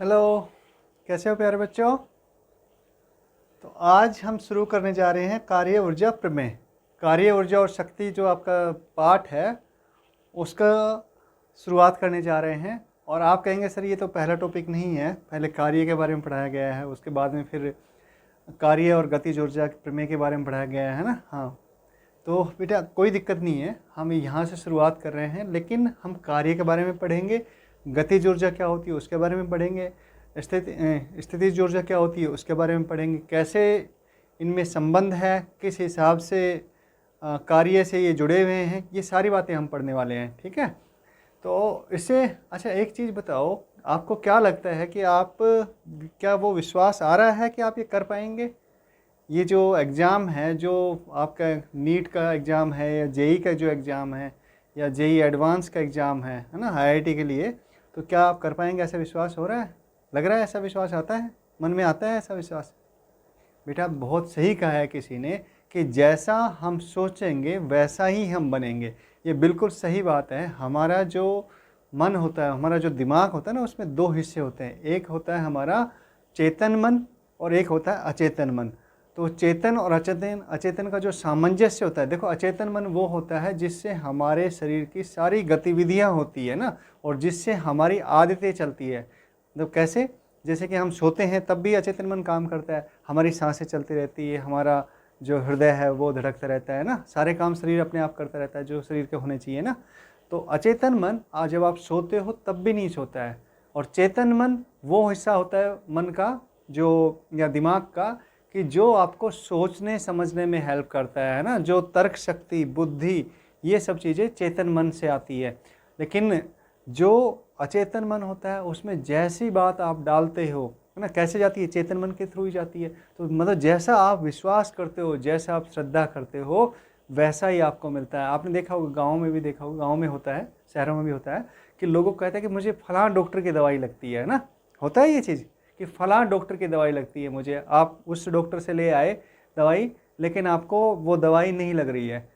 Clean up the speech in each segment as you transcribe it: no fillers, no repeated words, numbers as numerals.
Hello, कैसे हो प्यारे बच्चों। तो आज हम शुरू करने जा रहे हैं कार्य ऊर्जा प्रमेय। कार्य ऊर्जा और शक्ति जो आपका पाठ है उसका शुरुआत करने जा रहे हैं। और आप कहेंगे सर ये तो पहला टॉपिक नहीं है, पहले कार्य के बारे में पढ़ाया गया है, उसके बाद में फिर कार्य और गतिज ऊर्जा प्रमेय के बारे में पढ़ाया गया है ना। हाँ, तो बेटा कोई दिक्कत नहीं है, हम यहाँ से शुरुआत कर रहे हैं, लेकिन हम कार्य के बारे में पढ़ेंगे, गतिज ऊर्जा क्या होती है उसके बारे में पढ़ेंगे, स्थितिज ऊर्जा क्या होती है उसके बारे में पढ़ेंगे, कैसे इनमें संबंध है, किस हिसाब से कार्य से ये जुड़े हुए हैं, ये सारी बातें हम पढ़ने वाले हैं। ठीक है, तो इससे अच्छा एक चीज़ बताओ, आपको क्या लगता है कि आप क्या वो विश्वास आ रहा है कि आप ये कर पाएंगे? ये जो एग्ज़ाम है, जो आपका नीट का एग्ज़ाम है या जेई का जो एग्ज़ाम है या जेई एडवांस का एग्ज़ाम है ना, आईआईटी के लिए, तो क्या आप कर पाएंगे? ऐसा विश्वास हो रहा है? लग रहा है ऐसा विश्वास आता है मन में? आता है ऐसा विश्वास? बेटा बहुत सही कहा है किसी ने कि जैसा हम सोचेंगे वैसा ही हम बनेंगे। ये बिल्कुल सही बात है। हमारा जो मन होता है, हमारा जो दिमाग होता है ना, उसमें दो हिस्से होते हैं। एक होता है हमारा चेतन मन और एक होता है अचेतन मन। तो चेतन और अचेतन का जो सामंजस्य होता है, देखो अचेतन मन वो होता है जिससे हमारे शरीर की सारी गतिविधियां होती है ना, और जिससे हमारी आदतें चलती है। मतलब कैसे? जैसे कि हम सोते हैं तब भी अचेतन मन काम करता है, हमारी सांसें चलती रहती है, हमारा जो हृदय है वो धड़कता रहता है ना, सारे काम शरीर अपने आप करता रहता है जो शरीर के होने चाहिए ना। तो अचेतन मन आज जब आप सोते हो तब भी नहीं सोता है, और चेतन मन वो हिस्सा होता है मन का जो या दिमाग का कि जो आपको सोचने समझने में हेल्प करता है ना, जो तर्क शक्ति, बुद्धि, ये सब चीज़ें चेतन मन से आती है। लेकिन जो अचेतन मन होता है उसमें जैसी बात आप डालते हो है ना, कैसे जाती है? चेतन मन के थ्रू ही जाती है। तो मतलब जैसा आप विश्वास करते हो, जैसा आप श्रद्धा करते हो, वैसा ही आपको मिलता है। आपने देखा होगा, गाँव में भी देखा होगा, गाँव में होता है, शहरों में भी होता है कि लोगों को कहते हैं कि मुझे फलां डॉक्टर की दवाई लगती है ना। होता है ये चीज़ कि फलां डॉक्टर की दवाई लगती है मुझे। आप उस डॉक्टर से ले आए दवाई, लेकिन आपको वो दवाई नहीं लग रही है।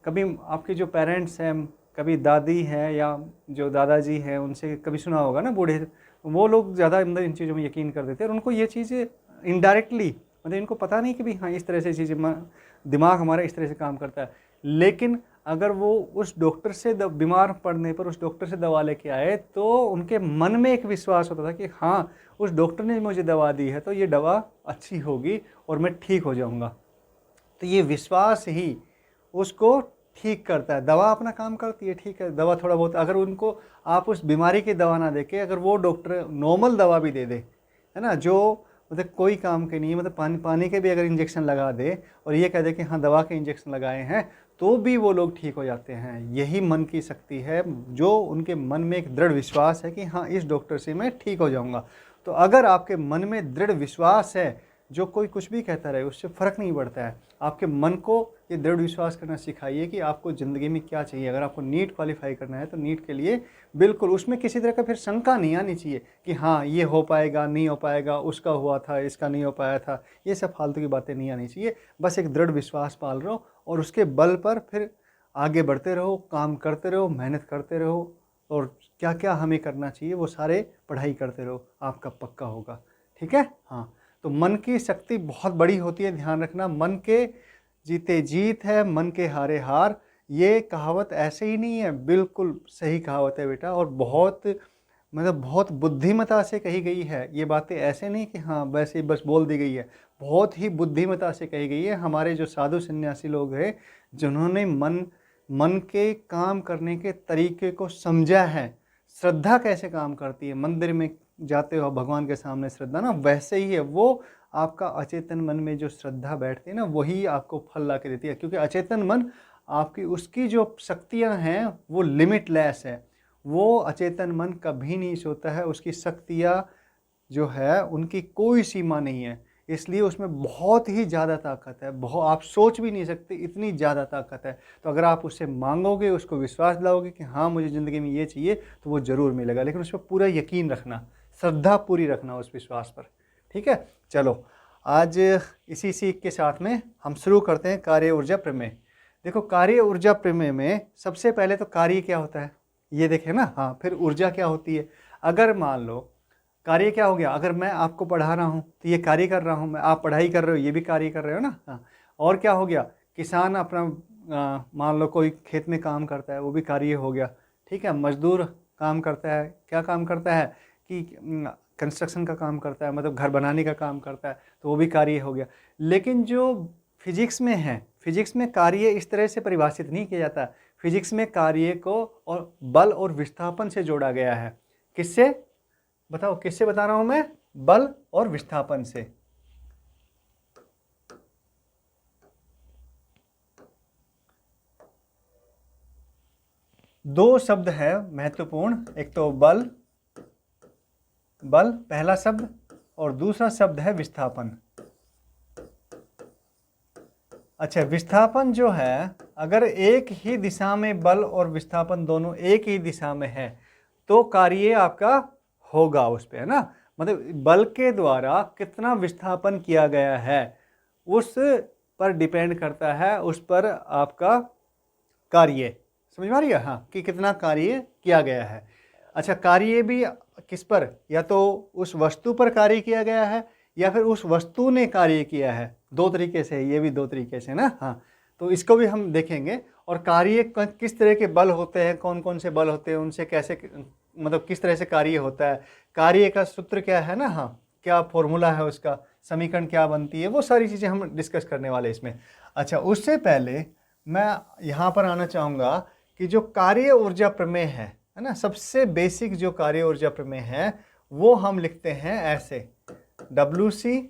कभी आपके जो पेरेंट्स हैं, कभी दादी है या जो दादाजी हैं, उनसे कभी सुना होगा ना, बूढ़े, वो लोग ज़्यादा अंदर इन चीज़ों में यकीन कर देते हैं, और उनको ये चीज़ें इनडायरेक्टली, मतलब इनको पता नहीं कि भी हाँ इस तरह से चीज़ें, दिमाग हमारा इस तरह से काम करता है। लेकिन अगर वो उस डॉक्टर से बीमार पड़ने पर उस डॉक्टर से दवा लेके आए तो उनके मन में एक विश्वास होता था कि हाँ उस डॉक्टर ने मुझे दवा दी है तो ये दवा अच्छी होगी और मैं ठीक हो जाऊंगा। तो ये विश्वास ही उसको ठीक करता है। दवा अपना काम करती है, ठीक है, दवा थोड़ा बहुत, अगर उनको आप उस बीमारी की दवा ना देके अगर वो डॉक्टर नॉर्मल दवा भी दे दे, है ना, जो मतलब कोई काम के नहीं है, मतलब पानी के भी अगर इंजेक्शन लगा दे और ये कह दे कि हाँ दवा के इंजेक्शन लगाए हैं, तो भी वो लोग ठीक हो जाते हैं। यही मन की शक्ति है, जो उनके मन में एक दृढ़ विश्वास है कि हाँ इस डॉक्टर से मैं ठीक हो जाऊंगा। तो अगर आपके मन में दृढ़ विश्वास है, जो कोई कुछ भी कहता रहे उससे फ़र्क नहीं पड़ता है। आपके मन को ये दृढ़ विश्वास करना सिखाइए कि आपको ज़िंदगी में क्या चाहिए। अगर आपको नीट क्वालिफाई करना है तो नीट के लिए बिल्कुल उसमें किसी तरह का फिर शंका नहीं आनी चाहिए कि हाँ ये हो पाएगा नहीं हो पाएगा, उसका हुआ था इसका नहीं हो पाया था, ये सब फालतू की बातें नहीं आनी चाहिए। बस एक दृढ़ विश्वास पाल रहो और उसके बल पर फिर आगे बढ़ते रहो, काम करते रहो, मेहनत करते रहो, और क्या क्या हमें करना चाहिए वो सारे पढ़ाई करते रहो, आपका पक्का होगा। ठीक है। हाँ, तो मन की शक्ति बहुत बड़ी होती है, ध्यान रखना। मन के जीते जीत है, मन के हारे हार, ये कहावत ऐसे ही नहीं है, बिल्कुल सही कहावत है बेटा, और बहुत मतलब बहुत बुद्धिमता से कही गई है। ये बातें ऐसे नहीं कि हाँ वैसे ही बस बोल दी गई है, बहुत ही बुद्धिमता से कही गई है। हमारे जो साधु सन्यासी लोग हैं जिन्होंने मन के काम करने के तरीके को समझा है, श्रद्धा कैसे काम करती है, मंदिर में जाते हो भगवान के सामने श्रद्धा ना, वैसे ही है वो। आपका अचेतन मन में जो श्रद्धा बैठती है ना, वही आपको फल ला के देती है, क्योंकि अचेतन मन आपकी उसकी जो शक्तियां हैं वो लिमिटलेस है। वो अचेतन मन कभी नहीं सोता है, उसकी शक्तियां जो है उनकी कोई सीमा नहीं है, इसलिए उसमें बहुत ही ज़्यादा ताकत है। बहुत, आप सोच भी नहीं सकते इतनी ज़्यादा ताकत है। तो अगर आप उससे मांगोगे, उसको विश्वास दिलाओगे कि हाँ मुझे ज़िंदगी में ये चाहिए, तो वो ज़रूर मिलेगा, लेकिन उस पर पूरा यकीन रखना, श्रद्धा पूरी रखना उस विश्वास पर। ठीक है, चलो आज इसी सीख के साथ में हम शुरू करते हैं कार्य ऊर्जा प्रमेय। देखो कार्य ऊर्जा प्रमेय में सबसे पहले तो कार्य क्या होता है ये देखें ना, हाँ, फिर ऊर्जा क्या होती है। अगर मान लो कार्य क्या हो गया, अगर मैं आपको पढ़ा रहा हूँ तो ये कार्य कर रहा हूँ मैं, आप पढ़ाई कर रहे हो ये भी कार्य कर रहे हो ना। हाँ, और क्या हो गया, किसान अपना मान लो कोई खेत में काम करता है, वो भी कार्य हो गया। ठीक है, मजदूर काम करता है, क्या काम करता है कि कंस्ट्रक्शन का काम करता है, मतलब घर बनाने का काम करता है, तो वो भी कार्य हो गया। लेकिन जो फिजिक्स में है, फिजिक्स में कार्य इस तरह से परिभाषित नहीं किया जाता। फिजिक्स में कार्य को और बल और विस्थापन से जोड़ा गया है। किससे, बताओ किससे बता रहा हूं मैं, बल और विस्थापन से। दो शब्द है महत्वपूर्ण, एक तो बल, बल पहला शब्द, और दूसरा शब्द है विस्थापन। अच्छा, विस्थापन जो है, अगर एक ही दिशा में बल और विस्थापन दोनों एक ही दिशा में है तो कार्य आपका होगा उस पे, है ना। मतलब बल के द्वारा कितना विस्थापन किया गया है उस पर डिपेंड करता है, उस पर आपका कार्य, समझ में आ रही है, हाँ, कि कितना कार्य किया गया है। अच्छा, कार्य भी किस पर, या तो उस वस्तु पर कार्य किया गया है या फिर उस वस्तु ने कार्य किया है, दो तरीके से, ये भी दो तरीके से ना। हाँ, तो इसको भी हम देखेंगे। और कार्य किस तरह के बल होते हैं, कौन कौन से बल होते हैं, उनसे कैसे, मतलब किस तरह से कार्य होता है, कार्य का सूत्र क्या है ना, हाँ, क्या फॉर्मूला है उसका, समीकरण क्या बनती है, वो सारी चीज़ें हम डिस्कस करने वाले इसमें। अच्छा, उससे पहले मैं यहाँ पर आना चाहूँगा कि जो कार्य ऊर्जा प्रमेय है ना, सबसे बेसिक जो कार्य ऊर्जा प्रमेय है वो हम लिखते हैं ऐसे, WC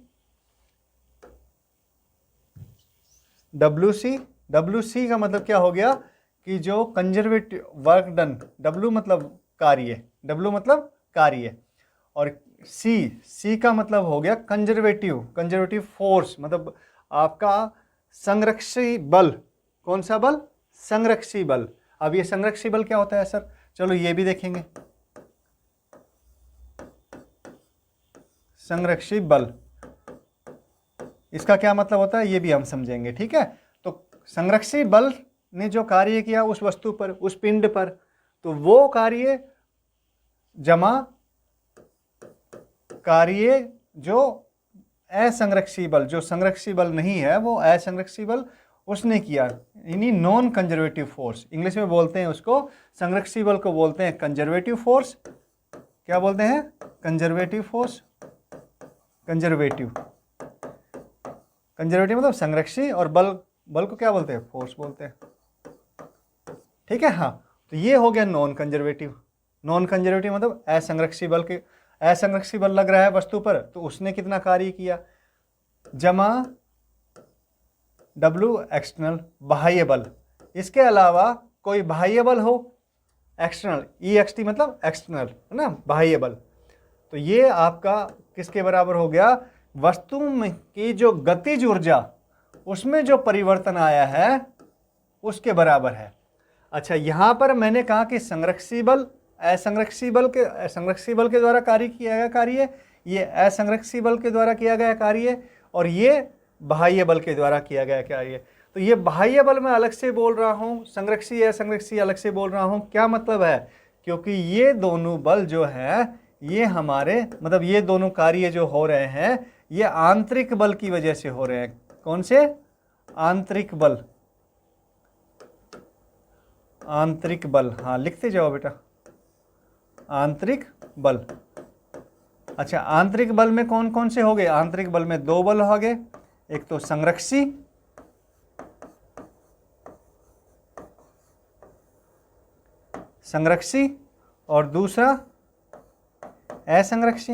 का मतलब क्या हो गया कि जो कंजर्वेटिव वर्क डन, W मतलब कार्य, W मतलब कार्य, और C का मतलब हो गया कंजर्वेटिव फोर्स, मतलब आपका संरक्षी बल। कौन सा बल, संरक्षी बल। अब ये संरक्षी बल क्या होता है सर, चलो ये भी देखेंगे। संरक्षी बल, इसका क्या मतलब होता है ये भी हम समझेंगे, ठीक है। तो संरक्षी बल ने जो कार्य किया उस वस्तु पर, उस पिंड पर, तो वो कार्य जमा कार्य जो असंरक्षी बल, जो संरक्षी बल नहीं है वो असंरक्षी बल उसने किया, यानी नॉन कंजर्वेटिव फोर्स, इंग्लिश में बोलते हैं उसको, संरक्षी बल को बोलते हैं कंजर्वेटिव फोर्स। क्या बोलते हैं, कंजर्वेटिव फोर्स, कंजर्वेटिव मतलब संरक्षी, और बल को क्या बोलते हैं, फोर्स बोलते हैं, ठीक है। हाँ, तो ये हो गया नॉन कंजर्वेटिव मतलब असंरक्षी बल के, असंरक्षी बल लग रहा है वस्तु पर तो उसने कितना कार्य किया, जमा W एक्सटर्नल बाह्य बल। इसके अलावा कोई बाह्य बल हो, एक्सटर्नल, EXT मतलब एक्सटर्नल, है ना, बाह्य बल, तो ये आपका किसके बराबर हो गया, वस्तु में की जो गतिज ऊर्जा उसमें जो परिवर्तन आया है उसके बराबर है। अच्छा, यहां पर मैंने कहा कि संरक्षी बल असंरक्षी बल के द्वारा कार्य किया गया कार्य, ये असंरक्षी बल के द्वारा किया गया कार्य, और ये बाह्य बल के द्वारा किया गया कार्य। तो ये बाह्य बल मैं अलग से बोल रहा हूं, संरक्षी असंरक्षी अलग से बोल रहा हूं। क्या मतलब है, क्योंकि ये दोनों बल जो है ये हमारे, मतलब ये दोनों कार्य जो हो रहे हैं ये आंतरिक बल की वजह से हो रहे हैं। कौन से, आंतरिक बल, आंतरिक बल, हाँ लिखते जाओ बेटा, आंतरिक बल। अच्छा, आंतरिक बल में कौन कौन से हो गए, आंतरिक बल में दो बल हो गए, एक तो संरक्षी और दूसरा असंरक्षी।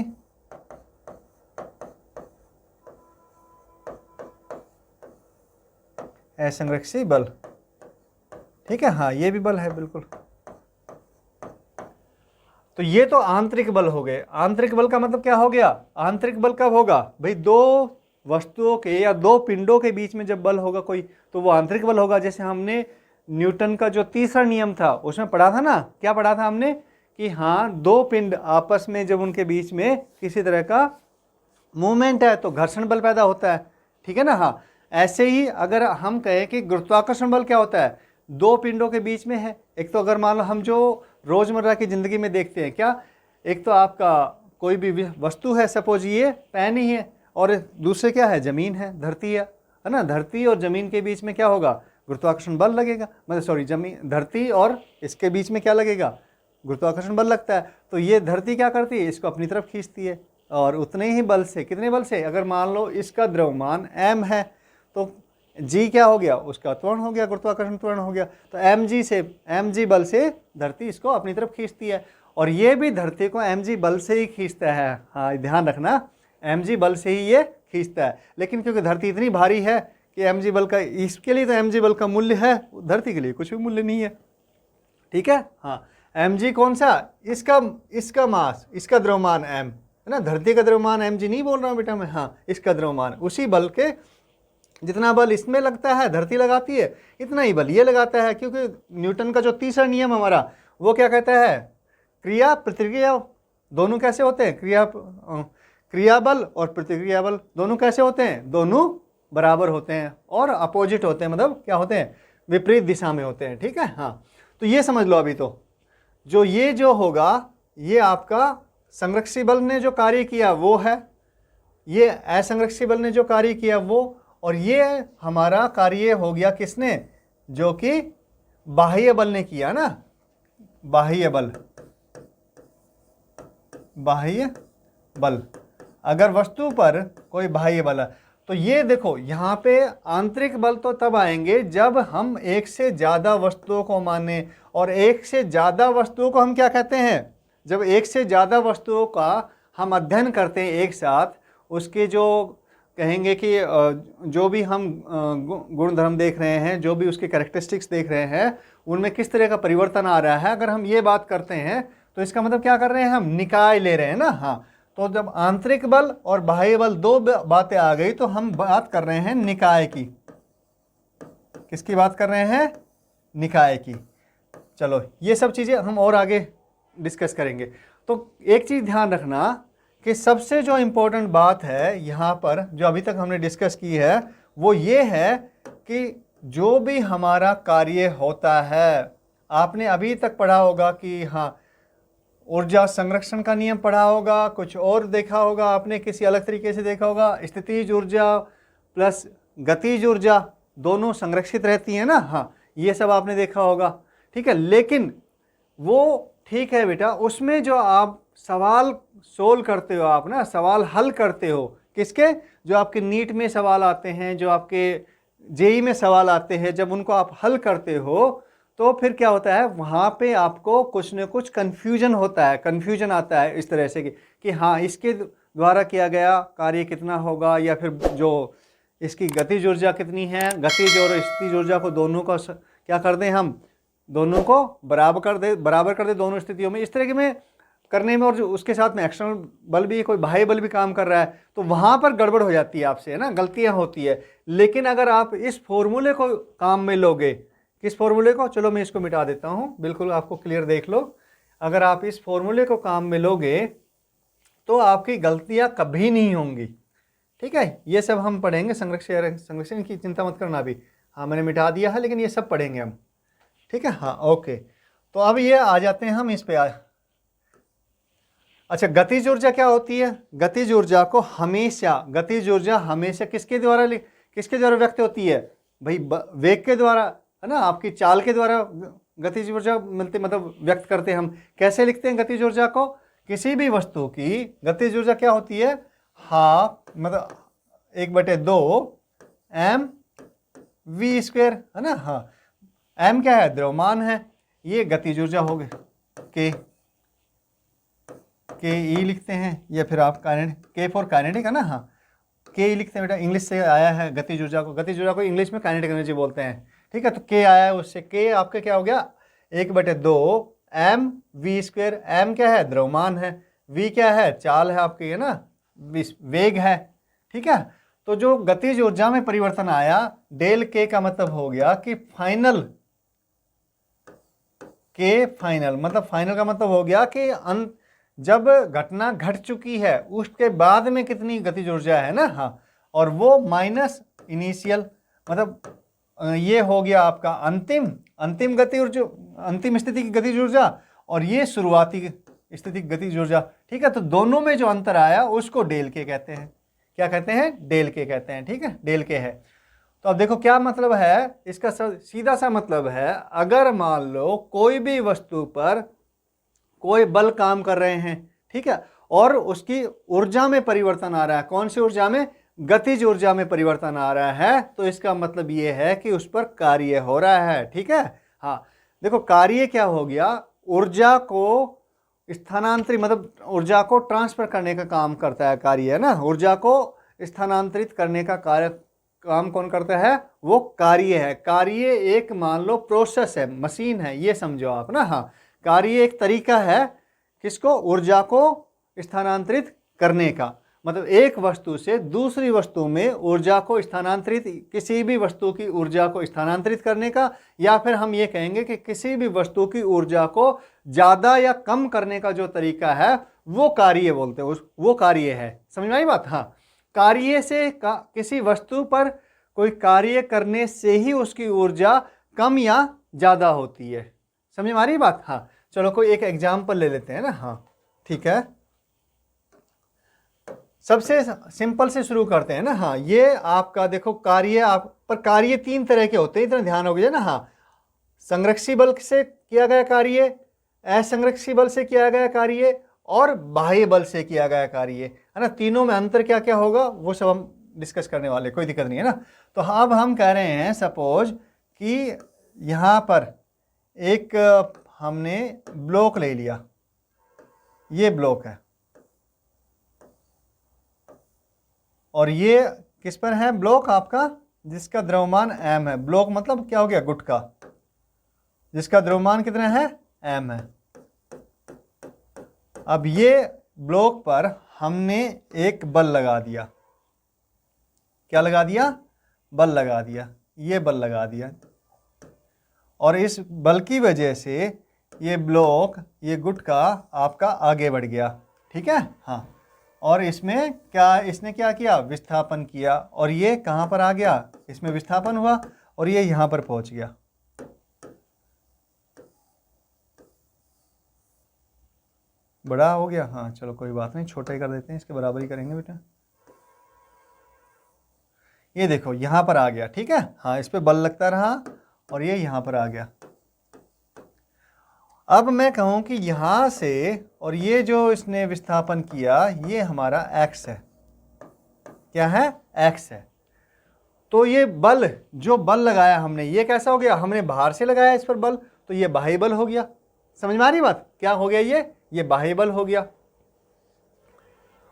असंरक्षी बल, ठीक है, हाँ ये भी बल है बिल्कुल। तो ये तो आंतरिक बल हो गए। आंतरिक बल का मतलब क्या हो गया, आंतरिक बल कब होगा भाई, दो वस्तुओं के या दो पिंडों के बीच में जब बल होगा कोई तो वो आंतरिक बल होगा। जैसे हमने न्यूटन का जो तीसरा नियम था उसमें पढ़ा था ना, क्या पढ़ा था हमने कि हाँ, दो पिंड आपस में जब उनके बीच में किसी तरह का मूवमेंट है तो घर्षण बल पैदा होता है, ठीक है ना। हाँ, ऐसे ही अगर हम कहें कि गुरुत्वाकर्षण बल क्या होता है, दो पिंडों के बीच में है। एक तो अगर मान लो हम जो रोजमर्रा की जिंदगी में देखते हैं, क्या, एक तो आपका कोई भी वस्तु है, सपोज ये पेन ही है और दूसरे क्या है, ज़मीन है, धरती है ना। धरती और ज़मीन के बीच में क्या होगा, गुरुत्वाकर्षण बल लगेगा, मतलब सॉरी ज़मीन, धरती और इसके बीच में क्या लगेगा, गुरुत्वाकर्षण बल लगता है। तो ये धरती क्या करती है, इसको अपनी तरफ खींचती है और उतने ही बल से, कितने बल से, अगर मान लो इसका द्रव्यमान m है तो g क्या हो गया, उसका त्वरण हो गया, गुरुत्वाकर्षण त्वरण हो गया। तो mg बल से धरती इसको अपनी तरफ खींचती है और ये भी धरती को mg बल से ही खींचता है। हाँ ध्यान रखना, mg बल से ही ये खींचता है, लेकिन क्योंकि धरती इतनी भारी है कि mg बल का, इसके लिए तो mg बल का मूल्य है, धरती के लिए कुछ भी मूल्य नहीं है। ठीक है, हाँ mg कौन सा, इसका मास, इसका द्रव्यमान m है ना, धरती का द्रव्यमान mg नहीं बोल रहा हूँ बेटा मैं, हाँ इसका द्रव्यमान, उसी बल के जितना बल इसमें लगता है, धरती लगाती है, इतना ही बल ये लगाता है। क्योंकि न्यूटन का जो तीसरा नियम हमारा वो क्या कहता है, क्रिया प्रतिक्रिया दोनों कैसे होते हैं, क्रिया बल और प्रतिक्रिया बल दोनों कैसे होते हैं, दोनों बराबर होते हैं और अपोजिट होते हैं, मतलब क्या होते हैं, विपरीत दिशा में होते हैं। ठीक है, हाँ तो ये समझ लो। अभी तो जो होगा ये आपका संरक्षी बल ने जो कार्य किया वो है, ये असंरक्षी बल ने जो कार्य किया वो, और ये हमारा कार्य हो गया किसने, जो कि बाह्य बल ने किया ना, बाह्य बल। अगर वस्तु पर कोई बाह्य बल है तो ये देखो यहाँ पे आंतरिक बल तो तब आएंगे जब हम एक से ज़्यादा वस्तुओं को माने, और एक से ज़्यादा वस्तुओं को हम क्या कहते हैं, जब एक से ज़्यादा वस्तुओं का हम अध्ययन करते हैं एक साथ, उसके जो कहेंगे कि जो भी हम गुण धर्म देख रहे हैं, जो भी उसके कैरेक्टरिस्टिक्स देख रहे हैं, उनमें किस तरह का परिवर्तन आ रहा है, अगर हम ये बात करते हैं तो इसका मतलब क्या कर रहे हैं, हम निकाय ले रहे हैं ना। हाँ तो जब आंतरिक बल और बाह्य बल दो बातें आ गई तो हम बात कर रहे हैं निकाय की। किसकी बात कर रहे हैं, निकाय की। चलो ये सब चीज़ें हम और आगे डिस्कस करेंगे। तो एक चीज़ ध्यान रखना कि सबसे जो इम्पोर्टेंट बात है यहाँ पर जो अभी तक हमने डिस्कस की है वो ये है कि जो भी हमारा कार्य होता है, आपने अभी तक पढ़ा होगा कि हाँ ऊर्जा संरक्षण का नियम पढ़ा होगा, कुछ और देखा होगा आपने, किसी अलग तरीके से देखा होगा, स्थितिज ऊर्जा प्लस गतिज ऊर्जा दोनों संरक्षित रहती है ना। हाँ ये सब आपने देखा होगा, ठीक है। लेकिन वो ठीक है बेटा, उसमें जो आप सवाल सोल्व करते हो, आप ना सवाल हल करते हो, किसके, जो आपके नीट में सवाल आते हैं, जो आपके जेई में सवाल आते हैं, जब उनको आप हल करते हो तो फिर क्या होता है, वहाँ पे आपको कुछ न कुछ कन्फ्यूजन होता है, कन्फ्यूजन आता है इस तरह से कि हाँ इसके द्वारा किया गया कार्य कितना होगा, या फिर जो इसकी गतिज ऊर्जा कितनी है, गतिज और स्थितिज ऊर्जा को दोनों का क्या कर दें, हम दोनों को बराबर कर दे दोनों स्थितियों में, इस तरह के में करने में, और जो उसके साथ में एक्सटर्नल बल भी, कोई बाह्य बल भी काम कर रहा है, तो वहाँ पर गड़बड़ हो जाती है आपसे, है ना, गलतियाँ होती है। लेकिन अगर आप इस फॉर्मूले को काम में लोगे, किस फॉर्मूले को, चलो मैं इसको मिटा देता हूँ, बिल्कुल आपको क्लियर देख लो। अगर आप इस फॉर्मूले को काम में लोगे तो आपकी गलतियाँ कभी नहीं होंगी, ठीक है। ये सब हम पढ़ेंगे, संरक्षण की चिंता मत करना अभी। हाँ मैंने मिटा दिया है, लेकिन ये सब पढ़ेंगे हम, ठीक है। हाँ ओके, तो अब ये आ जाते हैं हम इस पे। अच्छा, गतिज ऊर्जा क्या होती है, गतिज ऊर्जा हमेशा किसके द्वारा व्यक्त होती है भाई, वेग के द्वारा, है ना, आपकी चाल के द्वारा गतिज ऊर्जा मिलती, मतलब व्यक्त करते हैं हम। कैसे लिखते हैं गतिज ऊर्जा को, किसी भी वस्तु की गतिज ऊर्जा क्या होती है, हाफ मतलब 1/2 mv², है ना। हाँ m क्या है, द्रव्यमान है, ये गतिज ऊर्जा हो गई, के ई लिखते हैं, या फिर आप के फॉर काइनेटिक, है ना। हाँ के ई लिखते हैं बेटा, इंग्लिश से आया है गतिज ऊर्जा को इंग्लिश में काइनेटिक एनर्जी बोलते हैं, ठीक है। तो के आया है, उससे के आपका क्या हो गया, 1/2 mv²। m क्या है, द्रव्यमान है, v क्या है, चाल है आपकी, है ना, वेग है, ठीक है। तो जो गतिज ऊर्जा में परिवर्तन आया, डेल के का मतलब हो गया कि फाइनल मतलब फाइनल का मतलब हो गया कि जब घटना घट चुकी है उसके बाद में कितनी गतिज ऊर्जा है ना। हाँ, और वो माइनस इनिशियल, मतलब ये हो गया आपका अंतिम स्थिति की गतिज ऊर्जा, और ये शुरुआती स्थिति गतिज ऊर्जा, ठीक है। तो दोनों में जो अंतर आया उसको डेल के कहते हैं। क्या कहते हैं? डेल के कहते हैं, ठीक है, डेल के है। तो अब देखो क्या मतलब है इसका, सीधा सा मतलब है, अगर मान लो कोई भी वस्तु पर कोई बल काम कर रहे हैं, ठीक है, और उसकी ऊर्जा में परिवर्तन आ रहा है, कौन सी ऊर्जा में? गतिज ऊर्जा में परिवर्तन आ रहा है, तो इसका मतलब ये है कि उस पर कार्य हो रहा है, ठीक है। हाँ, देखो कार्य क्या हो गया, ऊर्जा को स्थानांतरित, मतलब ऊर्जा को ट्रांसफर करने का काम करता है कार्य, है ना। ऊर्जा को स्थानांतरित करने का काम कौन करता है? वो कार्य है। कार्य एक मान लो प्रोसेस है, मशीन है, ये समझो आप ना। हाँ, कार्य एक तरीका है किसको? ऊर्जा को स्थानांतरित करने का, मतलब एक वस्तु से दूसरी वस्तु में ऊर्जा को स्थानांतरित, किसी भी वस्तु की ऊर्जा को स्थानांतरित करने का, या फिर हम ये कहेंगे कि किसी भी वस्तु की ऊर्जा को ज़्यादा या कम करने का जो तरीका है वो कार्य बोलते हैं, वो कार्य है। समझ में आई बात? हाँ, कार्य से किसी वस्तु पर कोई कार्य करने से ही उसकी ऊर्जा कम या ज़्यादा होती है। समझ में आ रही बात? हाँ, चलो कोई एक एग्जाम्पल ले लेते हैं ना। हाँ, ठीक है, सबसे सिंपल से शुरू करते हैं ना। हाँ, ये आपका देखो कार्य, आप पर कार्य तीन तरह के होते हैं, इतना ध्यान हो गया ना। हाँ, संरक्षी बल से किया गया कार्य, असंरक्षी बल से किया गया कार्य, और बाह्य बल से किया गया कार्य, है ना। तीनों में अंतर क्या क्या होगा वो सब हम डिस्कस करने वाले, कोई दिक्कत नहीं है ना। तो अब हम कह रहे हैं सपोज कि यहाँ पर एक हमने ब्लॉक ले लिया, ये ब्लॉक है, और ये किस पर है? ब्लॉक आपका जिसका द्रव्यमान m है। ब्लॉक मतलब क्या हो गया? गुटका, जिसका द्रव्यमान कितना है? m है। अब ये ब्लॉक पर हमने एक बल लगा दिया। क्या लगा दिया? बल लगा दिया, ये बल लगा दिया, और इस बल की वजह से ये ब्लॉक, ये गुटका आपका आगे बढ़ गया, ठीक है। हाँ, और इसमें क्या, इसने क्या किया? विस्थापन किया, और ये कहाँ पर आ गया? इसमें विस्थापन हुआ, और ये यहाँ पर पहुँच गया। बड़ा हो गया? हाँ, चलो कोई बात नहीं, छोटा ही कर देते हैं, इसके बराबर ही करेंगे बेटा। ये देखो यहाँ पर आ गया, ठीक है। हाँ, इस पे बल लगता रहा, और ये यहाँ पर आ गया। अब मैं कहूँ कि यहाँ से, और ये जो इसने विस्थापन किया, ये हमारा x है। क्या है? x है। तो ये बल, जो बल लगाया हमने, ये कैसा हो गया? हमने बाहर से लगाया इस पर बल, तो ये बाह्य बल हो गया। समझ में आ रही बात? क्या हो गया? ये बाह्य बल हो गया।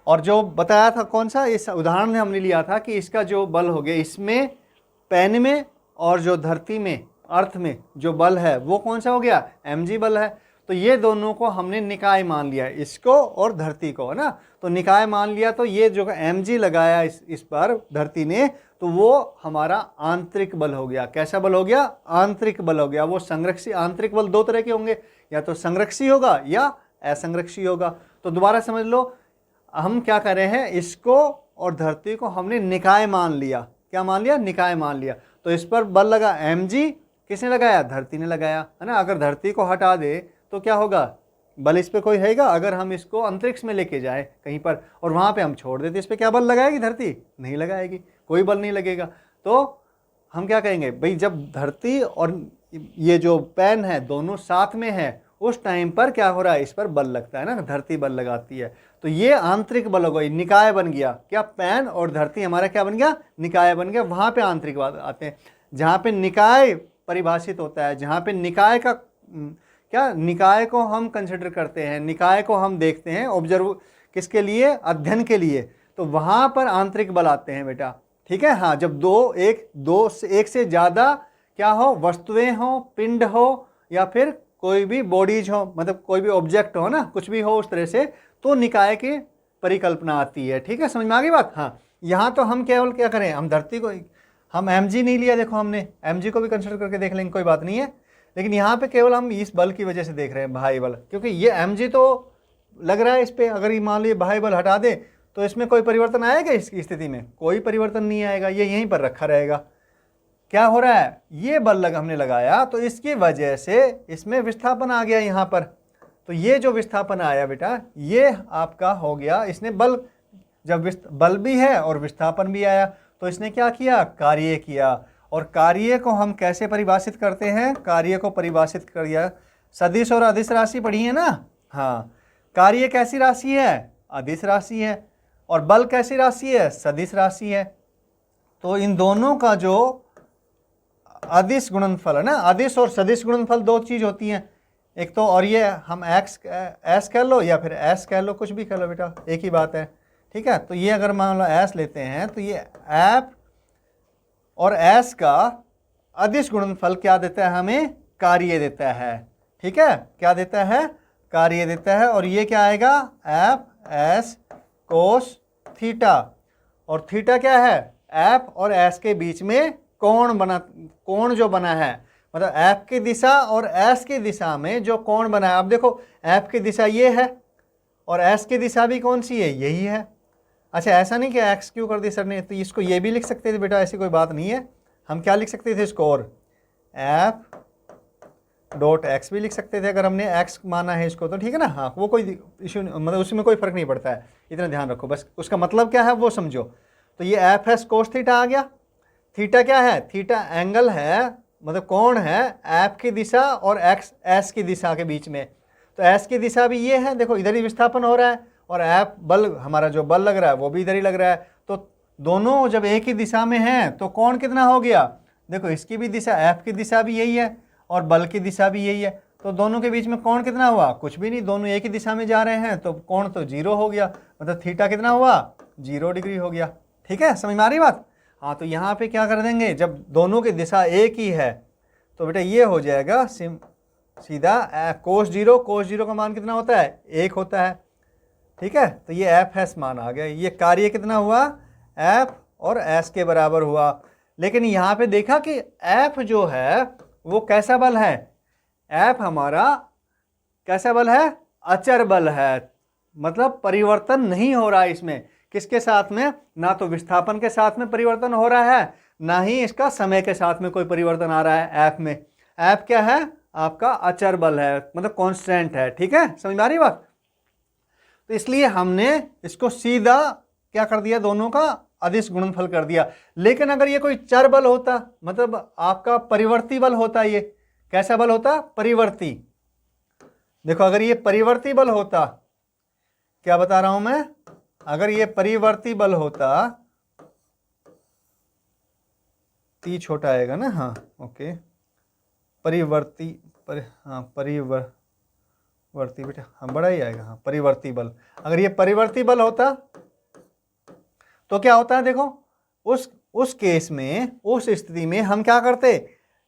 और जो बताया था कौन सा, इस उदाहरण में हमने लिया था कि इसका जो बल हो गया, इसमें पेन में और जो धरती में, अर्थ में जो बल है वो कौन सा हो गया? mg बल है। तो ये दोनों को हमने निकाय मान लिया, इसको और धरती को, है ना। तो निकाय मान लिया, तो ये जो mg लगाया इस पर धरती ने, तो वो हमारा आंतरिक बल हो गया। कैसा बल हो गया? आंतरिक बल हो गया। वो संरक्षी, आंतरिक बल दो तरह के होंगे, या तो संरक्षी होगा या असंरक्षी होगा। तो दोबारा समझ लो, हम क्या कर रहे हैं, इसको और धरती को हमने निकाय मान लिया। क्या मान लिया? निकाय मान लिया। तो इस पर बल लगा mg, किसने लगाया? धरती ने लगाया, है ना। अगर धरती को हटा दे तो क्या होगा? बल इस पे कोई हैगा? अगर हम इसको अंतरिक्ष में लेके जाए कहीं पर, और वहां पे हम छोड़ देते, इस पे क्या बल लगाएगी धरती? नहीं लगाएगी, कोई बल नहीं लगेगा। तो हम क्या कहेंगे भाई, जब धरती और ये जो पेन है दोनों साथ में है, उस टाइम पर क्या हो रहा है? इस पर बल लगता है ना, धरती बल लगाती है। तो ये आंतरिक बल हो गई, निकाय बन गया। क्या? पेन और धरती हमारा क्या बन गया? निकाय बन गया। वहां पे आंतरिक बात आते हैं, जहां पे निकाय परिभाषित होता है, जहां पे निकाय का क्या, निकाय को हम कंसिडर करते हैं, निकाय को हम देखते हैं, ऑब्जर्व किसके लिए? अध्ययन के लिए। तो वहां पर आंतरिक बल आते हैं बेटा, ठीक है। हाँ, जब एक से ज्यादा क्या हो, वस्तुएं हो, पिंड हो, या फिर कोई भी बॉडीज हो, मतलब कोई भी ऑब्जेक्ट हो ना, कुछ भी हो उस तरह से, तो निकाय की परिकल्पना आती है, ठीक है। समझ में आ गई बात? हाँ, यहाँ तो हम केवल क्या करें, हम धरती को, हम mg नहीं लिया, देखो हमने mg को भी कंसिडर करके देख लेंगे, कोई बात नहीं है। लेकिन यहाँ पे केवल हम इस बल की वजह से देख रहे हैं, बाह्य बल, क्योंकि ये mg तो लग रहा है इस पे। अगर ये मान लीजिए बाह्य बल हटा दे तो इसमें कोई परिवर्तन आएगा? इसकी स्थिति में कोई परिवर्तन नहीं आएगा, ये यहीं पर रखा रहेगा। क्या हो रहा है? ये बल हमने लगाया, तो इसकी वजह से इसमें विस्थापन आ गया यहाँ पर, तो तो ये जो विस्थापन आया बेटा, ये आपका हो गया, इसने बल, जब बल भी है और विस्थापन भी आया तो इसने क्या किया, कार्य किया। और कार्य को हम कैसे परिभाषित करते हैं, कार्य को परिभाषित कर दिया, सदिश और अदिश राशि पढ़ी है ना। हाँ, कार्य कैसी राशि है, अदिश राशि है, और बल कैसी राशि है, सदिश राशि है। तो इन दोनों का जो अदिश गुणनफल है ना, अदिश और सदिश गुणनफल दो चीज होती हैं एक तो, और ये हम एक्स एस कह लो या फिर एस कह लो, कुछ भी कह लो बेटा, एक ही बात है, ठीक है। तो ये अगर मान लो एस लेते हैं तो ये एफ और एस का अदिश गुणनफल क्या देता है, हमें कार्य देता है, ठीक है, क्या देता है, कार्य देता है। और ये क्या आएगा, एफ एस कोस थीटा, और थीटा क्या है, एफ और एस के बीच में कोण जो बना है, मतलब एफ की दिशा और एस की दिशा में जो कोण बना है। अब देखो एफ की दिशा ये है और एस की दिशा भी कौन सी है, यही है। अच्छा, ऐसा नहीं कि एक्स क्यों कर दी सर ने, तो इसको ये भी लिख सकते थे बेटा, ऐसी कोई बात नहीं है। हम क्या लिख सकते थे इसको, और एफ डॉट एक्स भी लिख सकते थे अगर हमने एक्स माना है इसको, तो ठीक है ना। हाँ, वो कोई इशू, मतलब उसमें कोई फर्क नहीं पड़ता है, इतना ध्यान रखो बस, उसका मतलब क्या है वो समझो। तो ये एफ एस कोस थीटा आ गया। थीटा क्या है, थीटा एंगल है, मतलब कोण है एफ की दिशा और एक्स एस की दिशा के बीच में। तो एस की दिशा भी ये है, देखो इधर ही विस्थापन हो रहा है, और एफ बल, हमारा जो बल लग रहा है वो भी इधर ही लग रहा है। तो दोनों जब एक ही दिशा में हैं तो कोण कितना हो गया, देखो इसकी भी दिशा, एफ की दिशा भी यही है और बल की दिशा भी यही है, तो दोनों के बीच में कोण कितना हुआ, कुछ भी नहीं, दोनों एक ही दिशा में जा रहे हैं, तो कोण तो 0 हो गया, मतलब थीटा कितना हुआ, 0 डिग्री हो गया। ठीक है, समझ में आ रही बात। हाँ, तो यहाँ पे क्या कर देंगे, जब दोनों की दिशा एक ही है तो बेटा ये हो जाएगा सीधा कोस 0 का मान कितना होता है, 1 होता है। ठीक है, तो ये एफ एस मान आ गया, ये कार्य कितना हुआ, एफ और एस के बराबर हुआ। लेकिन यहाँ पे देखा कि एफ जो है वो कैसा बल है, एफ हमारा कैसा बल है, अचर बल है, मतलब परिवर्तन नहीं हो रहा है इसमें, किसके साथ में, ना तो विस्थापन के साथ में परिवर्तन हो रहा है, ना ही इसका समय के साथ में कोई परिवर्तन आ रहा है एफ में। एफ क्या है, आपका अचर बल है, मतलब कांस्टेंट है। ठीक है, समझ में आ रही बात। तो इसलिए हमने इसको सीधा क्या कर दिया, दोनों का अदिश गुणनफल कर दिया। लेकिन अगर ये कोई चर बल होता, मतलब आपका परिवर्ती बल होता, ये कैसा बल होता, परिवर्ती। देखो अगर ये परिवर्ती बल होता, क्या बता रहा हूं मैं, अगर ये परिवर्ती बल होता, टी छोटा आएगा ना, हाँ ओके, परिवर्ती परिवर्ती बेटा, हाँ बड़ा ही आएगा, हाँ परिवर्ती बल। अगर ये परिवर्ती बल होता तो क्या होता है, देखो उस केस में, उस स्थिति में हम क्या करते,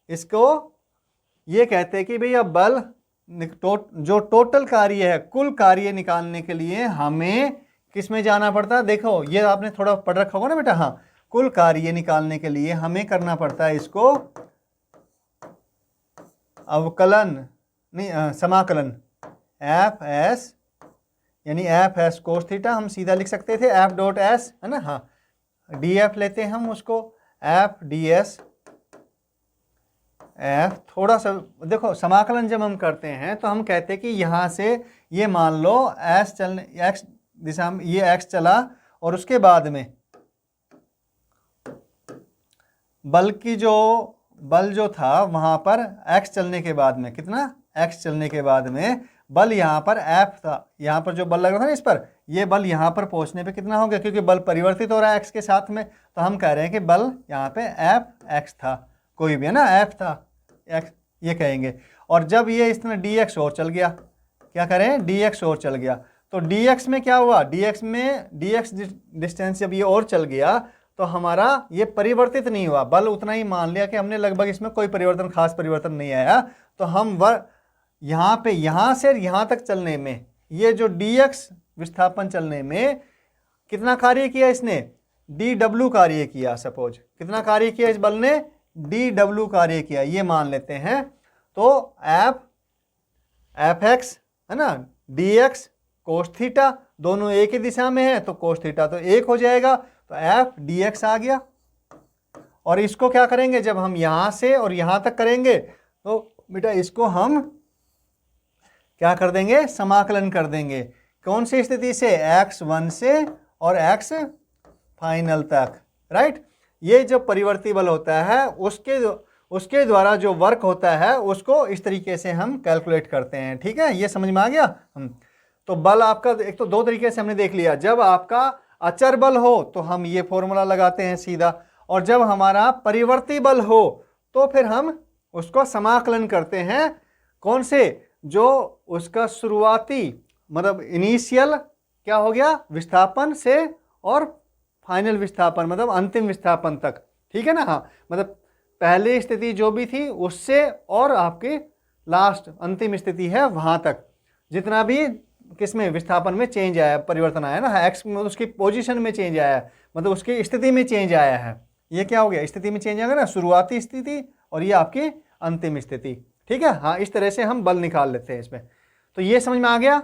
इसको ये कहते कि भैया बल जो टोटल कार्य है, कुल कार्य निकालने के लिए हमें किस में जाना पड़ता है, देखो ये आपने थोड़ा पढ़ रखा होगा ना बेटा। हाँ, कुल कार्य निकालने के लिए हमें करना पड़ता है इसको अवकलन, नहीं समाकलन, एफ एस, यानी एफ एस कोस थीटा हम सीधा लिख सकते थे, एफ डॉट एस है ना। हाँ, डी एफ लेते हैं हम उसको, एफ डी एस एफ, थोड़ा सा देखो समाकलन जब हम करते हैं तो हम कहते हैं कि यहाँ से ये मान लो एस चलने, एक्स दिशा में ये एक्स चला, और उसके बाद में बल जो था वहाँ पर एक्स चलने के बाद में, कितना, एक्स चलने के बाद में बल यहाँ पर एफ था, यहाँ पर जो बल लग रहा था ना इस पर, ये बल यहाँ पर पहुँचने पे कितना हो गया, क्योंकि बल परिवर्तित हो रहा है एक्स के साथ में, तो हम कह रहे हैं कि बल यहाँ पे एफ एक्स था, कोई भी है ना, एफ था एक्स ये कहेंगे। और जब ये इस तरह डी एक्स और चल गया, क्या करें, डी एक्स और चल गया, तो डी एक्स में क्या हुआ, डी एक्स डिस्टेंस जब ये और चल गया तो हमारा ये परिवर्तित नहीं हुआ, बल उतना ही मान लिया कि हमने लगभग इसमें कोई परिवर्तन, खास परिवर्तन नहीं आया। तो हम यहाँ पे यहाँ से यहाँ तक चलने में, ये जो डी एक्स विस्थापन चलने में कितना कार्य किया इसने, डी डब्ल्यू कार्य किया, सपोज कितना कार्य किया इस बल ने, डी डब्ल्यू कार्य किया, ये मान लेते हैं। तो एफ एक्स है ना, डी एक्स कोस थीटा, दोनों एक ही दिशा में है तो कोस थीटा तो 1 हो जाएगा, तो एफ डी एक्स आ गया। और इसको क्या करेंगे, जब हम यहाँ से और यहाँ तक करेंगे तो बेटा इसको हम क्या कर देंगे, समाकलन कर देंगे। कौन सी स्थिति से, x1 से और x फाइनल तक, राइट। ये जो परिवर्ती बल होता है उसके द्वारा जो वर्क होता है उसको इस तरीके से हम कैलकुलेट करते हैं, ठीक है। ये समझ में आ गया। तो बल आपका एक तो दो तरीके से हमने देख लिया, जब आपका अचर बल हो तो हम ये फॉर्मूला लगाते हैं सीधा, और जब हमारा परिवर्ती बल हो तो फिर हम उसको समाकलन करते हैं। कौन से, जो उसका शुरुआती मतलब इनिशियल क्या हो गया, विस्थापन से और फाइनल विस्थापन मतलब अंतिम विस्थापन तक, ठीक है ना। हाँ, मतलब पहली स्थिति जो भी थी उससे और आपके लास्ट अंतिम स्थिति है वहां तक जितना भी किसमें विस्थापन में चेंज आया, परिवर्तन आया ना, एक्स में उसकी पोजीशन में चेंज आया है, मतलब उसकी स्थिति में चेंज आया है। ये क्या हो गया, स्थिति में चेंज आएगा ना, शुरुआती स्थिति और ये आपकी अंतिम स्थिति, ठीक है। हाँ, इस तरह से हम बल निकाल लेते हैं इसमें। तो ये समझ में आ गया।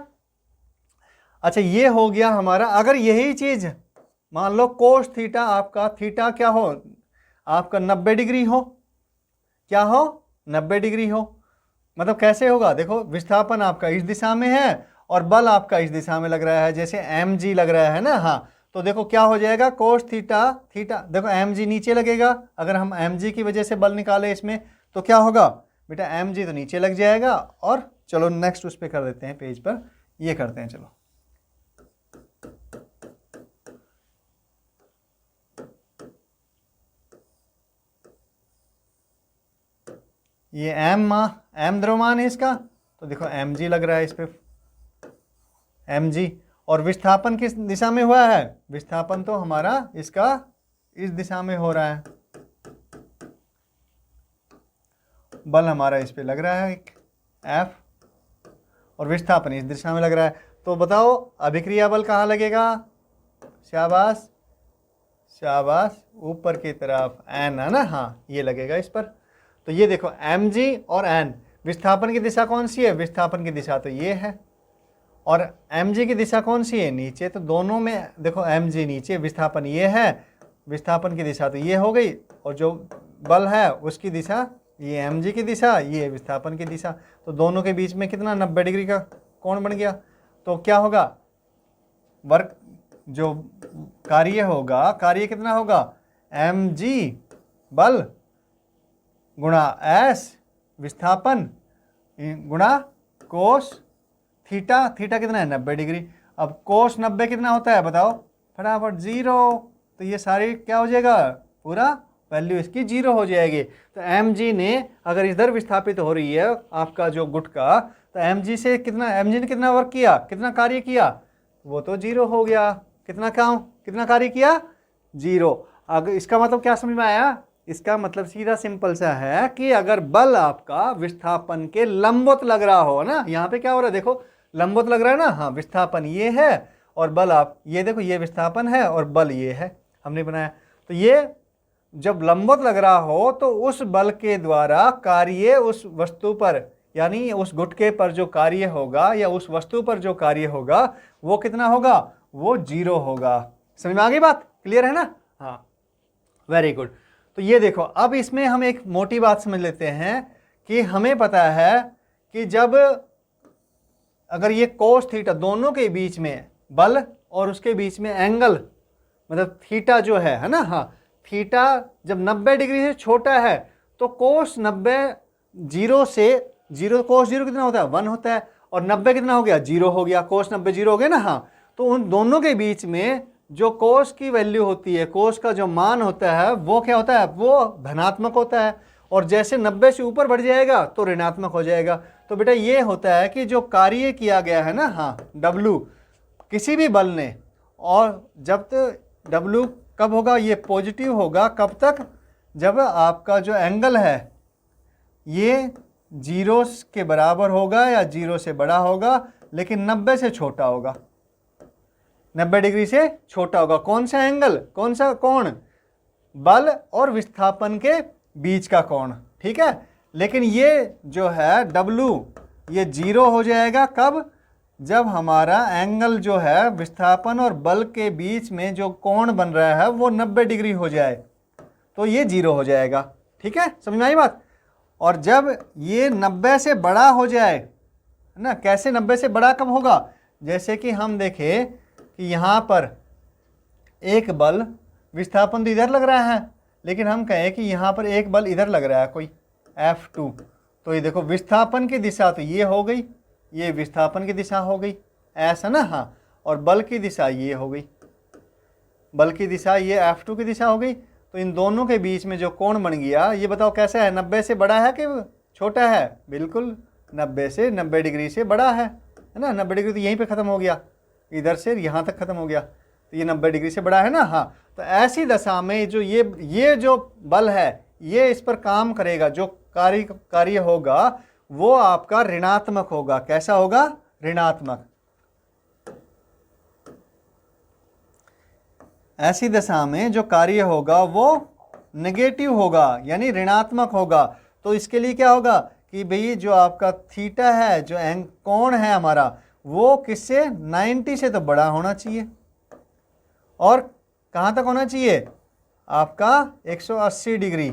अच्छा, ये हो गया हमारा। अगर यही चीज मान लो कोस थीटा, आपका थीटा क्या हो, आपका 90 डिग्री हो, क्या हो, 90 डिग्री हो, मतलब कैसे होगा, देखो विस्थापन आपका इस दिशा में है और बल आपका इस दिशा में लग रहा है, जैसे mg लग रहा है ना। हाँ, तो देखो क्या हो जाएगा, कोस थीटा, देखो mg नीचे लगेगा। अगर हम mg की वजह से बल निकाले इसमें तो क्या होगा बेटा, mg तो नीचे लग जाएगा। और चलो नेक्स्ट उस पर कर देते हैं, पेज पर ये करते हैं। चलो ये m द्रव्यमान है इसका, तो देखो mg लग रहा है इस पे, mg। और विस्थापन किस दिशा में हुआ है, विस्थापन तो हमारा इसका इस दिशा में हो रहा है, बल हमारा इस पे लग रहा है एक F, और विस्थापन इस दिशा में लग रहा है। तो बताओ अभिक्रिया बल कहाँ लगेगा, शाबाश शाबाश, ऊपर की तरफ N है ना। हाँ, ये लगेगा इस पर। तो ये देखो mg और n, विस्थापन की दिशा कौन सी है, विस्थापन की दिशा तो ये है, और mg की दिशा कौन सी है, नीचे। तो दोनों में देखो mg नीचे, विस्थापन ये है, विस्थापन की दिशा तो ये हो गई, और जो बल है उसकी दिशा ये mg की दिशा, ये विस्थापन की दिशा। तो दोनों के बीच में कितना 90 डिग्री का कोण बन गया। तो क्या होगा, वर्क जो कार्य होगा, कार्य कितना होगा, mg बल गुणा s विस्थापन गुणा कोस थीटा, थीटा कितना है 90 डिग्री। अब कोस 90 कितना होता है बताओ फटाफट, 0। तो ये सारी क्या हो जाएगा, पूरा वैल्यू इसकी 0 हो जाएगी। तो mg ने अगर इधर विस्थापित हो रही है आपका जो गुटका, तो mg से कितना, mg ने कितना वर्क किया, कितना कार्य किया, वो तो 0 हो गया। कितना कार्य किया, 0। अगर इसका मतलब क्या समझ में आया, इसका मतलब सीधा सिंपल सा है कि अगर बल आपका विस्थापन के लंबवत लग रहा हो ना, यहाँ पे क्या हो रहा है देखो, लंबवत लग रहा है ना। हाँ, विस्थापन ये है और बल आप ये देखो, ये विस्थापन है और बल ये है, हमने बनाया। तो ये जब लंबवत लग रहा हो तो उस बल के द्वारा कार्य उस वस्तु पर, यानी उस गुटके पर जो कार्य होगा या उस वस्तु पर जो कार्य होगा वो कितना होगा, वो 0 होगा। समझ में आ गई बात, क्लियर है ना। हाँ, वेरी गुड। तो ये देखो, अब इसमें हम एक मोटी बात समझ लेते हैं कि हमें पता है कि जब अगर ये कोस थीटा, दोनों के बीच में बल और उसके बीच में एंगल मतलब थीटा जो है ना। हाँ, थीटा जब 90 डिग्री से छोटा है तो कोस 90 0 से 0, कोस 0 कितना होता है 1 होता है, और 90 कितना हो गया 0 हो गया, कोस 90 0 हो गया ना। हाँ, तो उन दोनों के बीच में जो कोस की वैल्यू होती है, कोस का जो मान होता है वो क्या होता है, वो धनात्मक होता है, और जैसे 90 से ऊपर बढ़ जाएगा तो ऋणात्मक हो जाएगा। तो बेटा ये होता है कि जो कार्य किया गया है ना, हाँ W किसी भी बल ने, और जब तक W कब होगा, ये पॉजिटिव होगा कब तक, जब आपका जो एंगल है ये 0 के बराबर होगा या 0 से बड़ा होगा, लेकिन 90 से छोटा होगा, 90 डिग्री से छोटा होगा। कौन सा एंगल, कौन सा कोण, बल और विस्थापन के बीच का कोण, ठीक है। लेकिन ये जो है W ये 0 हो जाएगा कब, जब हमारा एंगल जो है विस्थापन और बल के बीच में जो कोण बन रहा है वो 90 डिग्री हो जाए, तो ये 0 हो जाएगा, ठीक है। समझ में आई बात। और जब ये 90 से बड़ा हो जाए है ना। कैसे 90 से बड़ा कब होगा? जैसे कि हम देखें कि यहाँ पर एक बल विस्थापन तो इधर लग रहा है, लेकिन हम कहें कि यहाँ पर एक बल इधर लग रहा है कोई F2, तो ये देखो विस्थापन की दिशा तो ये हो गई, ये विस्थापन की दिशा हो गई, ऐसा ना। हाँ, और बल की दिशा ये हो गई, बल की दिशा ये F2 की दिशा हो गई। तो इन दोनों के बीच में जो कोण बन गया, ये बताओ कैसा है? 90 से बड़ा है कि छोटा है? बिल्कुल 90 डिग्री से बड़ा है ना। 90 डिग्री तो यहीं पे ख़त्म हो गया, इधर से यहाँ तक ख़त्म हो गया, तो ये 90 डिग्री से बड़ा है ना। हाँ, तो ऐसी दशा में जो ये जो बल है ये इस पर काम करेगा, जो कार्य होगा वो आपका ऋणात्मक होगा। कैसा होगा? ऋणात्मक। ऐसी दशा में जो कार्य होगा वो नेगेटिव होगा, यानी ऋणात्मक होगा। तो इसके लिए क्या होगा कि भाई जो आपका थीटा है, जो कोण है हमारा, वो किससे? 90 से तो बड़ा होना चाहिए। और कहाँ तक होना चाहिए? आपका 180 डिग्री।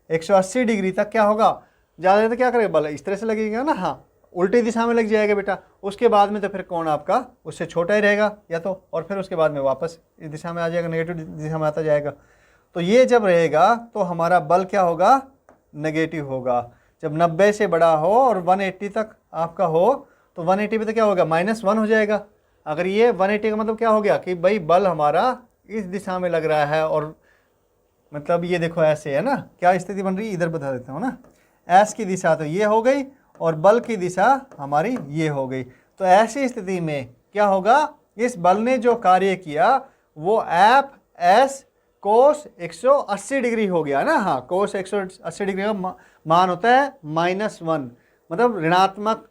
180 डिग्री तक क्या होगा? ज़्यादा तो क्या करेगा? बल इस तरह से लगेगा ना। हाँ, उल्टी दिशा में लग जाएगा बेटा। उसके बाद में तो फिर कोण आपका उससे छोटा ही रहेगा या तो, और फिर उसके बाद में वापस इस दिशा में आ जाएगा, नेगेटिव दिशा में आता जाएगा। तो ये जब रहेगा तो हमारा बल क्या होगा? नेगेटिव होगा। जब 90 से बड़ा हो और 180 तक आपका हो, तो 180 पे तो क्या होगा? -1 हो जाएगा। अगर ये 180 का मतलब क्या हो गया कि भाई बल हमारा इस दिशा में लग रहा है, और मतलब ये देखो ऐसे है ना, क्या स्थिति बन रही है? इधर बता देता हूँ ना। एस की दिशा तो ये हो गई और बल की दिशा हमारी ये हो गई। तो ऐसी स्थिति में क्या होगा? इस बल ने जो कार्य किया वो एफ एस कोस 180 डिग्री हो गया ना। हाँ, कोस 180 डिग्री का मान होता है -1, मतलब ऋणात्मक,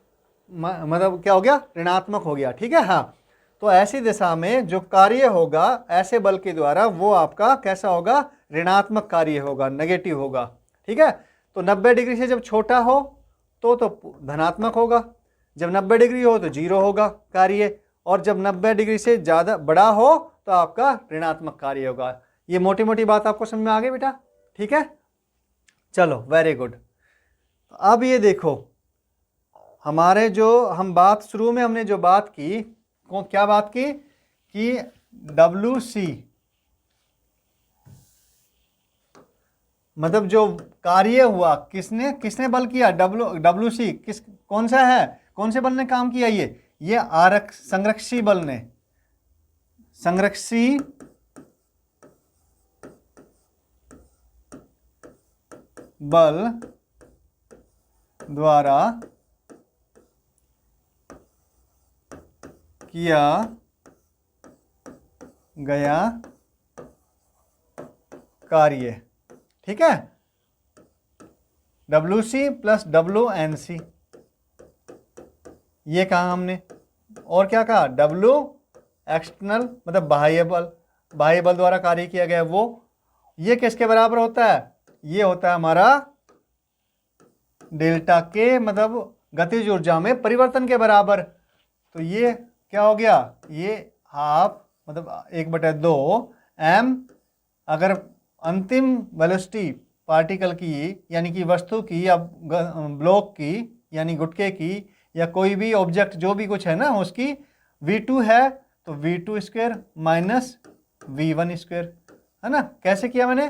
मतलब क्या हो गया? ऋणात्मक हो गया। ठीक है। हाँ, तो ऐसी दिशा में जो कार्य होगा ऐसे बल के द्वारा वो आपका कैसा होगा? ऋणात्मक कार्य होगा, नेगेटिव होगा। ठीक है। तो 90 डिग्री से जब छोटा हो तो धनात्मक होगा, जब 90 डिग्री हो तो 0 होगा कार्य, और जब 90 डिग्री से ज़्यादा बड़ा हो तो आपका ऋणात्मक कार्य होगा। ये मोटी मोटी बात आपको समझ में आ गई बेटा? ठीक है, चलो वेरी गुड। अब ये देखो, हमारे जो हम बात शुरू में हमने जो बात की, क्या बात की कि WC मतलब जो कार्य हुआ, किसने बल किया? WC कौन सा है? कौन से बल ने काम किया? ये संरक्षी बल ने, संरक्षी बल द्वारा किया गया कार्य। ठीक है, WC प्लस WNC ये कहा हमने, और क्या कहा? W एक्सटर्नल मतलब बाह्य बल द्वारा कार्य किया गया वो, ये किसके बराबर होता है? ये होता है हमारा डेल्टा के, मतलब गतिज ऊर्जा में परिवर्तन के बराबर। तो ये क्या हो गया? ये हाफ मतलब 1/2 m, अगर अंतिम वेलोसिटी पार्टिकल की यानी कि वस्तु की या ब्लॉक की यानी गुटके की या कोई भी ऑब्जेक्ट जो भी कुछ है ना उसकी v2 है, तो v2 square minus v1 square, है ना। कैसे किया मैंने?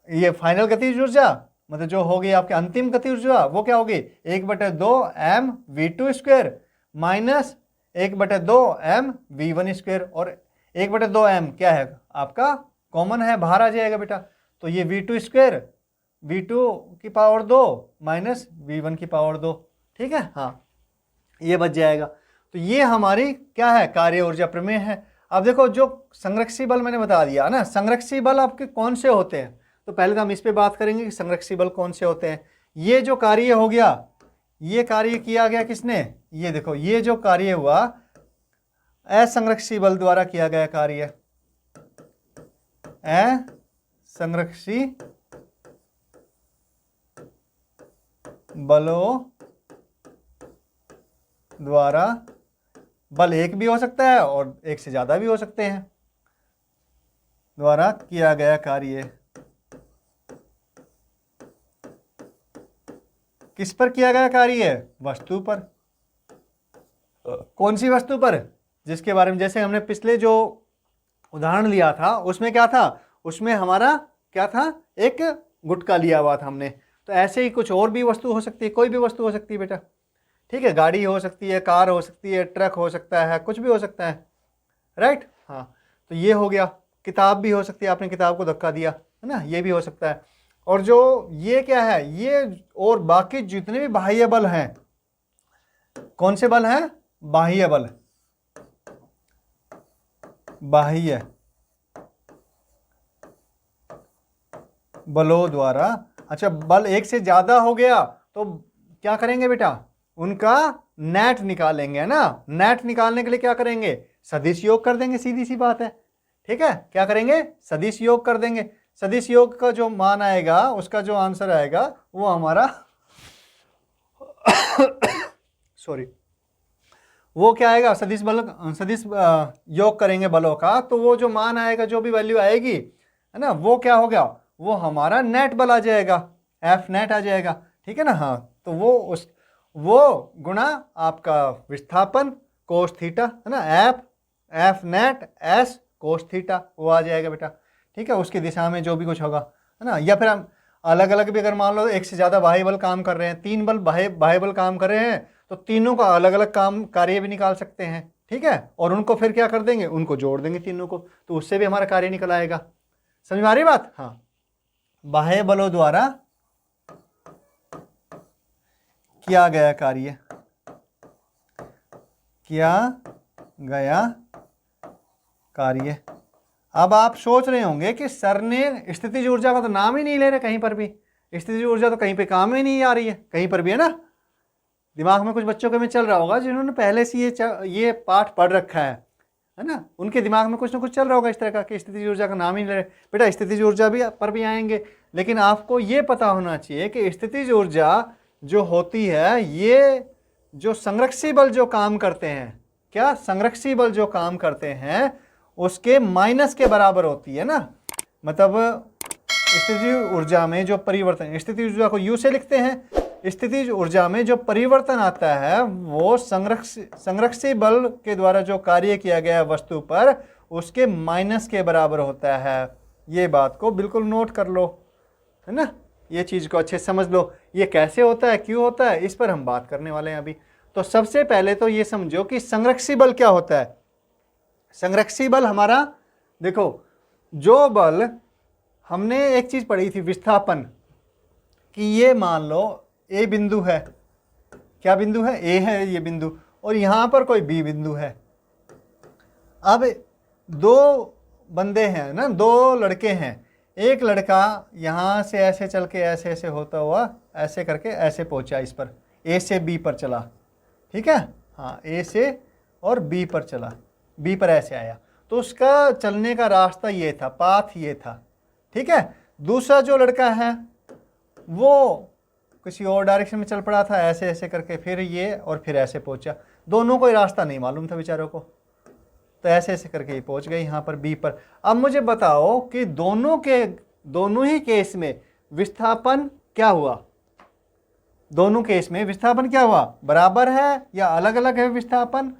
ये फाइनल गतिज ऊर्जा मतलब जो होगी आपके अंतिम गतिज ऊर्जा वो क्या होगी? 1/2 m v2 square minus 1/2 m v1 square, और 1/2 m क्या है आपका? कॉमन है, बाहर आ जाएगा बेटा। तो ये v2 स्क्वायर v2 की पावर 2 माइनस v1 की पावर 2। ठीक है। हाँ, ये बच जाएगा। तो ये हमारी क्या है? कार्य ऊर्जा प्रमेय है। अब देखो, जो संरक्षी बल मैंने बता दिया ना, संरक्षी बल आपके कौन से होते हैं? तो पहले तो हम इस पे बात करेंगे कि संरक्षी बल कौन से होते हैं। ये जो कार्य हो गया, ये कार्य किया गया किसने? ये देखो, ये जो कार्य हुआ असंरक्षी बल द्वारा किया गया कार्य, असंरक्षी बलों द्वारा, बल एक भी हो सकता है और एक से ज्यादा भी हो सकते हैं, द्वारा किया गया कार्य। किस पर किया गया कार्य है? वस्तु पर। कौन सी वस्तु पर? जिसके बारे में जैसे हमने पिछले जो उदाहरण लिया था उसमें क्या था, उसमें हमारा क्या था, एक गुटका लिया हुआ था हमने। तो ऐसे ही कुछ और भी वस्तु हो सकती है, कोई भी वस्तु हो सकती है बेटा, ठीक है। गाड़ी हो सकती है, कार हो सकती है, ट्रक हो सकता है, कुछ भी हो सकता है, राइट। हाँ, तो ये हो गया। किताब भी हो सकती है, आपने किताब को धक्का दिया, है ना, ये भी हो सकता है। और जो ये क्या है, ये और बाकी जितने भी बाह्य बल हैं, कौन से बल हैं? बाह्य बल, बाह्य बलों द्वारा। अच्छा, बल एक से ज्यादा हो गया तो क्या करेंगे बेटा? उनका नेट निकालेंगे, है ना। नेट निकालने के लिए क्या करेंगे? सदिश योग कर देंगे, सीधी सी बात है, ठीक है। क्या करेंगे? सदिश योग कर देंगे। सदिश योग का जो मान आएगा, उसका जो आंसर आएगा वो हमारा सॉरी, वो क्या आएगा? सदिश बल, सदिश योग करेंगे बलों का, तो वो जो मान आएगा, जो भी वैल्यू आएगी, है ना, वो क्या हो गया? वो हमारा नेट बल आ जाएगा, एफ नेट आ जाएगा, ठीक है ना। हाँ, तो वो गुणा आपका विस्थापन कोस थीटा, है ना, F net S cos theta, वो आ जाएगा बेटा, ठीक है। उसकी दिशा में जो भी कुछ होगा, है ना। या फिर हम अलग अलग भी अगर मान लो एक से ज़्यादा बाह्य बल काम कर रहे हैं, 3 बल बाह्य बल काम कर रहे हैं, तो तीनों का अलग अलग कार्य भी निकाल सकते हैं, ठीक है। और उनको फिर क्या कर देंगे? उनको जोड़ देंगे तीनों को, तो उससे भी हमारा कार्य निकल आएगा। समझ में आ रही बात? हाँ, बाह्य बलों द्वारा किया गया कार्य, किया गया कार्य। अब आप सोच रहे होंगे कि सर ने स्थितिज ऊर्जा का तो नाम ही नहीं ले रहे कहीं पर भी। स्थितिज ऊर्जा तो कहीं पे काम ही नहीं आ रही है कहीं पर भी, है ना। दिमाग में कुछ बच्चों के में चल रहा होगा जिन्होंने पहले से ये पाठ पढ़ रखा है ना। उनके दिमाग में कुछ ना कुछ चल रहा होगा इस तरह का कि स्थितिज ऊर्जा का नाम ही नहीं ले रहे। बेटा स्थितिज ऊर्जा भी पर भी आएंगे, लेकिन आपको ये पता होना चाहिए कि स्थितिज ऊर्जा जो होती है, ये जो संरक्षी बल जो काम करते हैं, क्या संरक्षी बल जो काम करते हैं उसके माइनस के बराबर होती है ना। मतलब स्थितिज ऊर्जा में जो परिवर्तन, स्थितिज ऊर्जा को यू से लिखते हैं, स्थितिज ऊर्जा में जो परिवर्तन आता है वो संरक्षी बल के द्वारा जो कार्य किया गया वस्तु पर उसके माइनस के बराबर होता है। ये बात को बिल्कुल नोट कर लो, है ना। ये चीज़ को अच्छे से समझ लो, ये कैसे होता है, क्यों होता है, इस पर हम बात करने वाले हैं अभी। तो सबसे पहले तो ये समझो कि संरक्षी बल क्या होता है। संरक्षी बल हमारा, देखो जो बल हमने एक चीज़ पढ़ी थी, विस्थापन, कि ये मान लो ए बिंदु है, क्या बिंदु है? ए है ये बिंदु, और यहाँ पर कोई बी बिंदु है। अब दो बंदे हैं ना, दो लड़के हैं, एक लड़का यहाँ से ऐसे चल के ऐसे ऐसे होता हुआ ऐसे करके ऐसे पहुँचा इस पर, ए से बी पर चला, ठीक है। हाँ, ए से और बी पर चला, बी पर ऐसे आया, तो उसका चलने का रास्ता ये था, पाथ ये था, ठीक है। दूसरा जो लड़का है वो किसी और डायरेक्शन में चल पड़ा था, ऐसे ऐसे करके, फिर ये और फिर ऐसे पहुंचा। दोनों को रास्ता नहीं मालूम था बेचारों को, तो ऐसे ऐसे करके ये पहुंच गए यहाँ पर बी पर। अब मुझे बताओ कि दोनों ही केस में विस्थापन क्या हुआ? दोनों केस में विस्थापन क्या हुआ? बराबर है या अलग अलग है विस्थापन?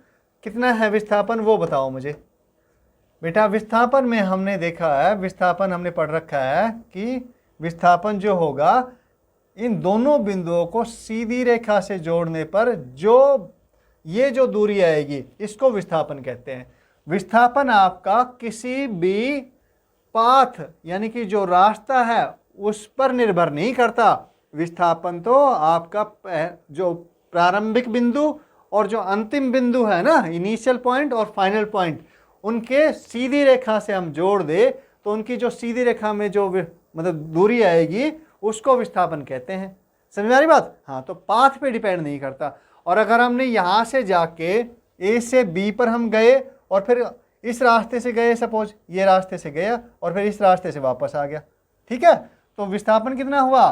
कितना है विस्थापन वो बताओ मुझे। बेटा विस्थापन में हमने देखा है, विस्थापन हमने पढ़ रखा है कि विस्थापन जो होगा इन दोनों बिंदुओं को सीधी रेखा से जोड़ने पर जो दूरी आएगी इसको विस्थापन कहते हैं। विस्थापन आपका किसी भी पाथ यानी कि जो रास्ता है उस पर निर्भर नहीं करता। विस्थापन तो आपका जो प्रारंभिक बिंदु और जो अंतिम बिंदु है ना, इनिशियल पॉइंट और फाइनल पॉइंट, उनके सीधी रेखा से हम जोड़ दे तो उनकी जो सीधी रेखा में जो मतलब दूरी आएगी उसको विस्थापन कहते हैं। समझ में आ रही बात? हाँ, तो पाथ पे डिपेंड नहीं करता। और अगर हमने यहाँ से जाके ए से बी पर हम गए और फिर इस रास्ते से गए, सपोज ये रास्ते से गया और फिर इस रास्ते से वापस आ गया, ठीक है, तो विस्थापन कितना हुआ?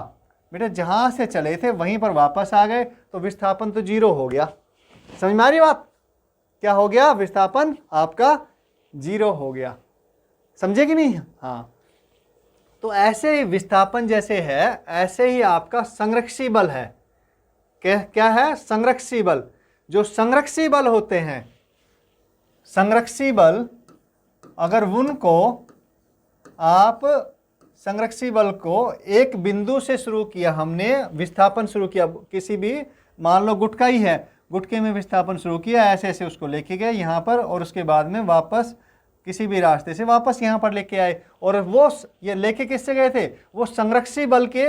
बेटा जहाँ से चले थे वहीं पर वापस आ गए, तो विस्थापन तो 0 हो गया। समझ में आ रही बात? क्या हो गया? विस्थापन आपका 0 हो गया। समझे कि नहीं? हाँ, तो ऐसे ही विस्थापन जैसे है ऐसे ही आपका संरक्षी बल है। क्या है? संरक्षी बल। जो संरक्षी बल होते हैं, संरक्षी बल, अगर उनको आप संरक्षी बल को एक बिंदु से शुरू किया, हमने विस्थापन शुरू किया, किसी भी मान लो गुटका ही है, गुटके में विस्थापन शुरू किया, ऐसे ऐसे उसको लेके गए यहाँ पर, और उसके बाद में वापस किसी भी रास्ते से वापस यहाँ पर लेके आए, और वो ये लेके किससे गए थे? वो संरक्षी बल के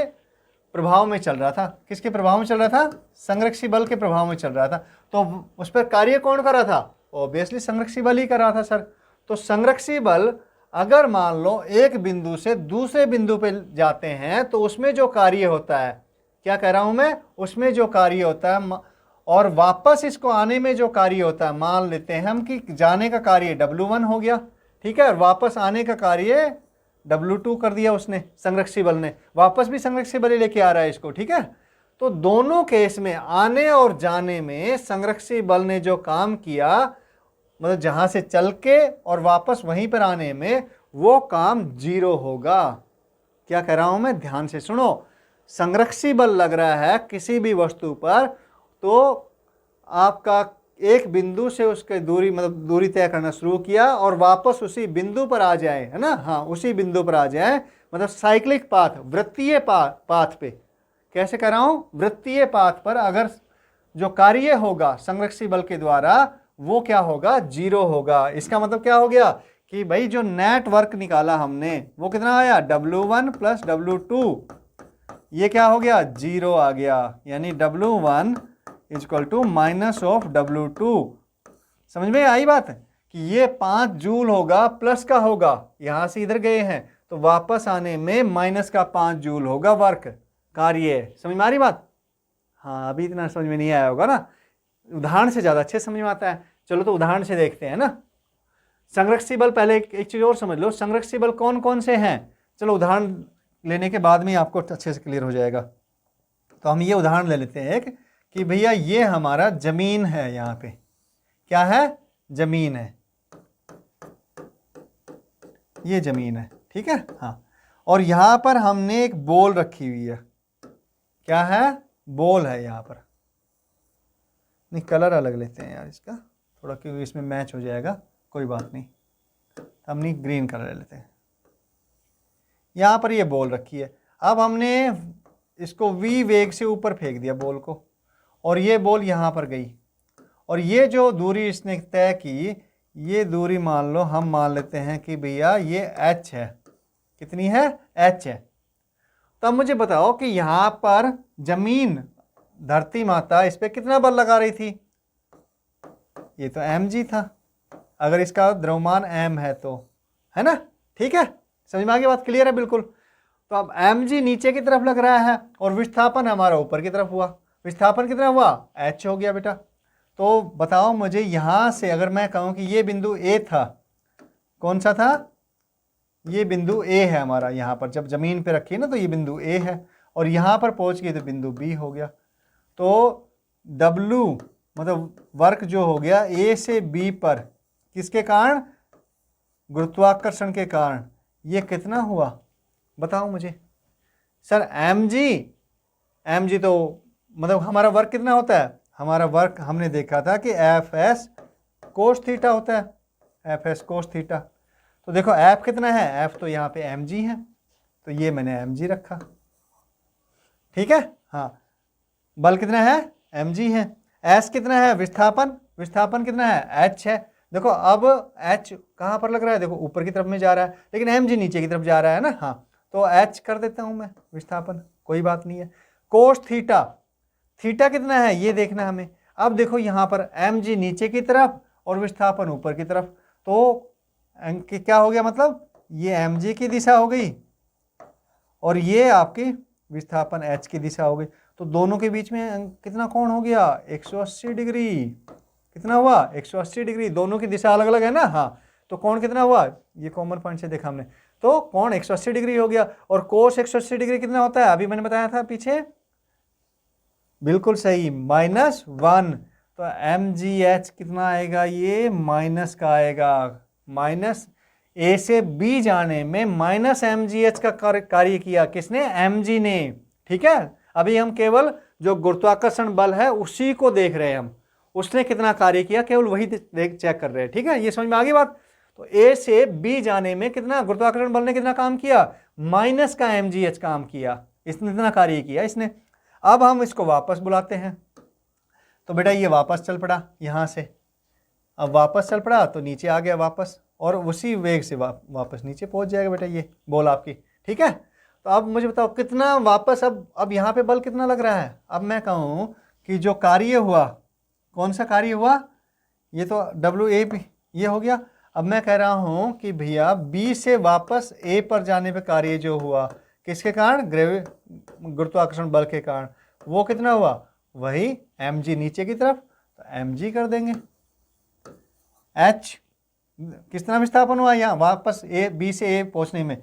प्रभाव में चल रहा था। किसके प्रभाव में चल रहा था? संरक्षी बल के प्रभाव में चल रहा था। तो उस पर कार्य कौन कर रहा था? ऑब्वियसली संरक्षी बल ही कर रहा था सर। तो संरक्षी बल अगर मान लो एक बिंदु से दूसरे बिंदु पे जाते हैं तो उसमें जो कार्य होता है, क्या कह रहा हूं मैं? उसमें जो कार्य होता है और वापस इसको आने में जो कार्य होता है, मान लेते हैं हम कि जाने का कार्य W1 हो गया, ठीक है, और वापस आने का कार्य W2 कर दिया उसने, संरक्षी बल ने। वापस भी संरक्षी बल लेके आ रहा है इसको, ठीक है। तो दोनों केस में, आने और जाने में, संरक्षी बल ने जो काम किया, मतलब जहां से चल के और वापस वहीं पर आने में, वो काम 0 होगा। क्या कह रहा हूं मैं? ध्यान से सुनो। संरक्षी बल लग रहा है किसी भी वस्तु पर, तो आपका एक बिंदु से उसके दूरी, मतलब दूरी तय करना शुरू किया और वापस उसी बिंदु पर आ जाए, है ना, हाँ, उसी बिंदु पर आ जाए, मतलब साइक्लिक पाथ, वृत्तीय पाथ पे। कैसे कह रहा हूं? वृत्तीय पाथ पर अगर जो कार्य होगा संरक्षी बल के द्वारा, वो क्या होगा? 0 होगा। इसका मतलब क्या हो गया कि भाई जो नेट वर्क निकाला हमने, वो कितना आया? W1 प्लस W2, ये क्या हो गया? 0 आ गया। यानी W1 equal to minus of W2। समझ में आई बात कि ये 5 जूल होगा, प्लस का होगा, यहां से इधर गए हैं तो वापस आने में माइनस का 5 जूल होगा वर्क, कार्य। समझ में आ रही बात? हाँ, अभी इतना समझ में नहीं आया होगा ना, उदाहरण से ज़्यादा अच्छे समझ में आता है। चलो तो उदाहरण से देखते हैं ना। संरक्षी बल, पहले एक चीज़ और समझ लो, संरक्षी बल कौन कौन से हैं। चलो उदाहरण लेने के बाद में आपको अच्छे से क्लियर हो जाएगा। तो हम ये उदाहरण ले लेते हैं एक, कि भैया ये हमारा जमीन है, यहाँ पे क्या है? जमीन है, ये जमीन है, ठीक है, हाँ। और यहाँ पर हमने एक बॉल रखी हुई है। क्या है? बॉल है यहाँ पर। नहीं, कलर अलग लेते हैं यार इसका थोड़ा, क्योंकि इसमें मैच हो जाएगा, कोई बात नहीं। हमने ग्रीन कलर ले लेते हैं। यहाँ पर ये बॉल रखी है। अब हमने इसको v वेग से ऊपर फेंक दिया बॉल को, और ये बॉल यहाँ पर गई, और ये जो दूरी इसने तय की, ये दूरी मान लो, हम मान लेते हैं कि भैया ये h है। कितनी है? h है। तब मुझे बताओ कि यहाँ पर जमीन, धरती माता, इस पर कितना बल लगा रही थी? ये तो mg था, अगर इसका द्रव्यमान m है तो, है ना, ठीक है, समझ में आ गई बात? क्लियर है बिल्कुल। तो अब mg नीचे की तरफ लग रहा है और विस्थापन हमारा ऊपर की तरफ हुआ। विस्थापन कितना हुआ? h हो गया बेटा। तो बताओ मुझे, यहां से अगर मैं कहूं कि ये बिंदु A था, कौन सा था? ये बिंदु A है हमारा, यहाँ पर जब जमीन पे रखी है ना, तो ये बिंदु A है, और यहाँ पर पहुंच गई तो बिंदु B हो गया। तो W मतलब वर्क जो हो गया A से B पर, किसके कारण? गुरुत्वाकर्षण के कारण। ये कितना हुआ बताओ मुझे? सर mg तो मतलब हमारा वर्क कितना होता है? हमारा वर्क हमने देखा था कि Fs कोस थीटा होता है, Fs कोस थीटा। तो देखो F कितना है? F तो यहाँ पे mg है, तो ये मैंने mg रखा, ठीक है, हाँ। बल कितना है? mg है। S कितना है? विस्थापन, विस्थापन कितना है? h है। देखो अब h कहाँ पर लग रहा है? देखो ऊपर की तरफ में जा रहा है, लेकिन mg नीचे की तरफ जा रहा है ना, हाँ, तो h कर देता हूं मैं विस्थापन, कोई बात नहीं है। कोस थीटा, थीटा कितना है ये देखना हमें। अब देखो यहाँ पर mg नीचे की तरफ और विस्थापन ऊपर की तरफ, तो क्या हो गया? मतलब ये mg की दिशा हो गई और ये आपकी विस्थापन h की दिशा हो गई। तो दोनों के बीच में कितना कोण हो गया? 180 डिग्री। कितना हुआ? 180 डिग्री। दोनों की दिशा अलग अलग है ना, हाँ, तो कोण कितना हुआ? ये कॉमन पॉइंट से देखा हमने, तो कोण 180 डिग्री हो गया। और कोस 180 डिग्री कितना होता है? अभी मैंने बताया था पीछे, बिल्कुल सही, -1। तो mgh कितना आएगा? ये माइनस का आएगा, माइनस A से B जाने में माइनस mgh का कार्य किया किसने? mg ने, ठीक है। अभी हम केवल जो गुरुत्वाकर्षण बल है उसी को देख रहे हैं हम, उसने कितना कार्य किया केवल वही देख चेक कर रहे हैं। ठीक है, ये समझ में आ गई बात। तो ए से बी जाने में कितना गुरुत्वाकर्षण बल ने कितना काम किया, माइनस का mgh काम किया, इसने इतना कार्य किया इसने। अब हम इसको वापस बुलाते हैं, तो बेटा ये वापस चल पड़ा यहाँ से, अब वापस चल पड़ा तो नीचे आ गया वापस, और उसी वेग से वापस नीचे पहुंच जाएगा बेटा ये बॉल आपकी। ठीक है, तो अब मुझे बताओ कितना वापस, अब यहाँ पे बल कितना लग रहा है। अब मैं कहूँ कि जो कार्य हुआ, कौन सा कार्य हुआ, ये तो WAP ये हो गया। अब मैं कह रहा हूँ कि भैया B से वापस A पर जाने पे कार्य जो हुआ किसके कारण, गुरुत्वाकर्षण बल के कारण, वो कितना हुआ, वही mg नीचे की तरफ, तो mg कर देंगे। h कितना विस्थापन हुआ यहाँ वापस B से A पहुँचने में,